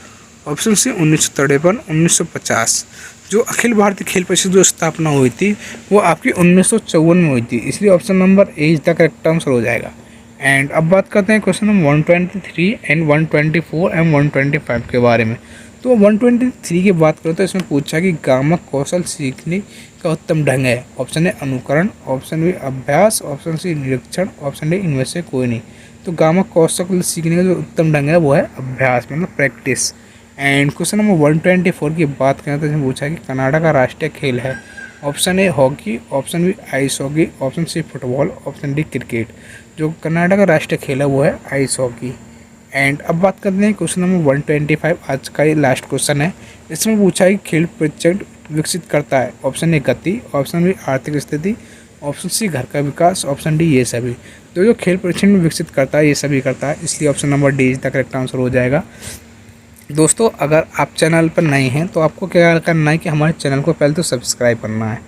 option C 1953, 1950। जो अखिल भारतीय खेल परिषद जो स्थापना हुई थी वो आपकी 1954 में हुई थी, इसलिए option number A is the correct answer हो जाएगा। एंड अब बात करते हैं क्वेश्चन नंबर 123 एंड 124 एंड 125 के बारे में। तो 123 की बात करें तो इसमें पूछा कि गामक कौशल सीखने का उत्तम ढंग है। ऑप्शन ए अनुकरण, ऑप्शन बी अभ्यास, ऑप्शन सी निरीक्षण, ऑप्शन डी इनमें से कोई नहीं। तो गामक कौशल सीखने का जो उत्तम ढंग है वो है अभ्यास, मतलब प्रैक्टिस। एंड क्वेश्चन नंबर 124 की बात करें तो इसमें पूछा कि कनाडा का राष्ट्रीय खेल है। Option A hockey, option B ice hockey, option C football, option D cricket. जो कनाडा का राष्ट्रीय खेल है वो है आइस हॉकी। एंड अब बात करते हैं क्वेश्चन नंबर 125, आज का ये लास्ट क्वेश्चन है। इसमें पूछा है कि खेल परीक्षण विकसित करता है। ऑप्शन ए गति, ऑप्शन बी आर्थिक स्थिति, ऑप्शन सी घर का विकास, ऑप्शन डी ये सभी। तो जो खेल परीक्षण में विकसित करता है ये सभी करता है, इसलिए option number D is the correct answer हो जाएगा। दोस्तों अगर आप चैनल पर नए हैं तो आपको क्या करना है कि हमारे चैनल को पहले तो सब्सक्राइब करना है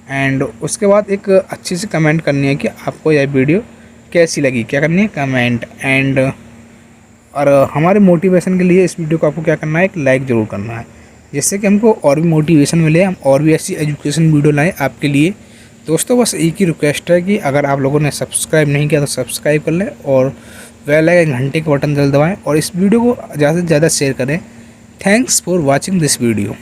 एंड उसके बाद एक अच्छी सी कमेंट करनी है कि आपको यह वीडियो कैसी लगी, क्या करनी है कमेंट। एंड और हमारे मोटिवेशन के लिए इस वीडियो को आपको क्या करना है, एक लाइक ज़रूर करना है, जिससे कि हमको और भी मोटिवेशन मिले, हम और भी ऐसी एजुकेशन वीडियो लाएँ आपके लिए। दोस्तों बस एक ही रिक्वेस्ट है कि अगर आप लोगों ने सब्सक्राइब नहीं किया तो सब्सक्राइब कर लें और बेल आइकन घंटे का बटन जल्द दबाएँ और इस वीडियो को ज़्यादा से ज़्यादा शेयर करें। Thanks for watching this video.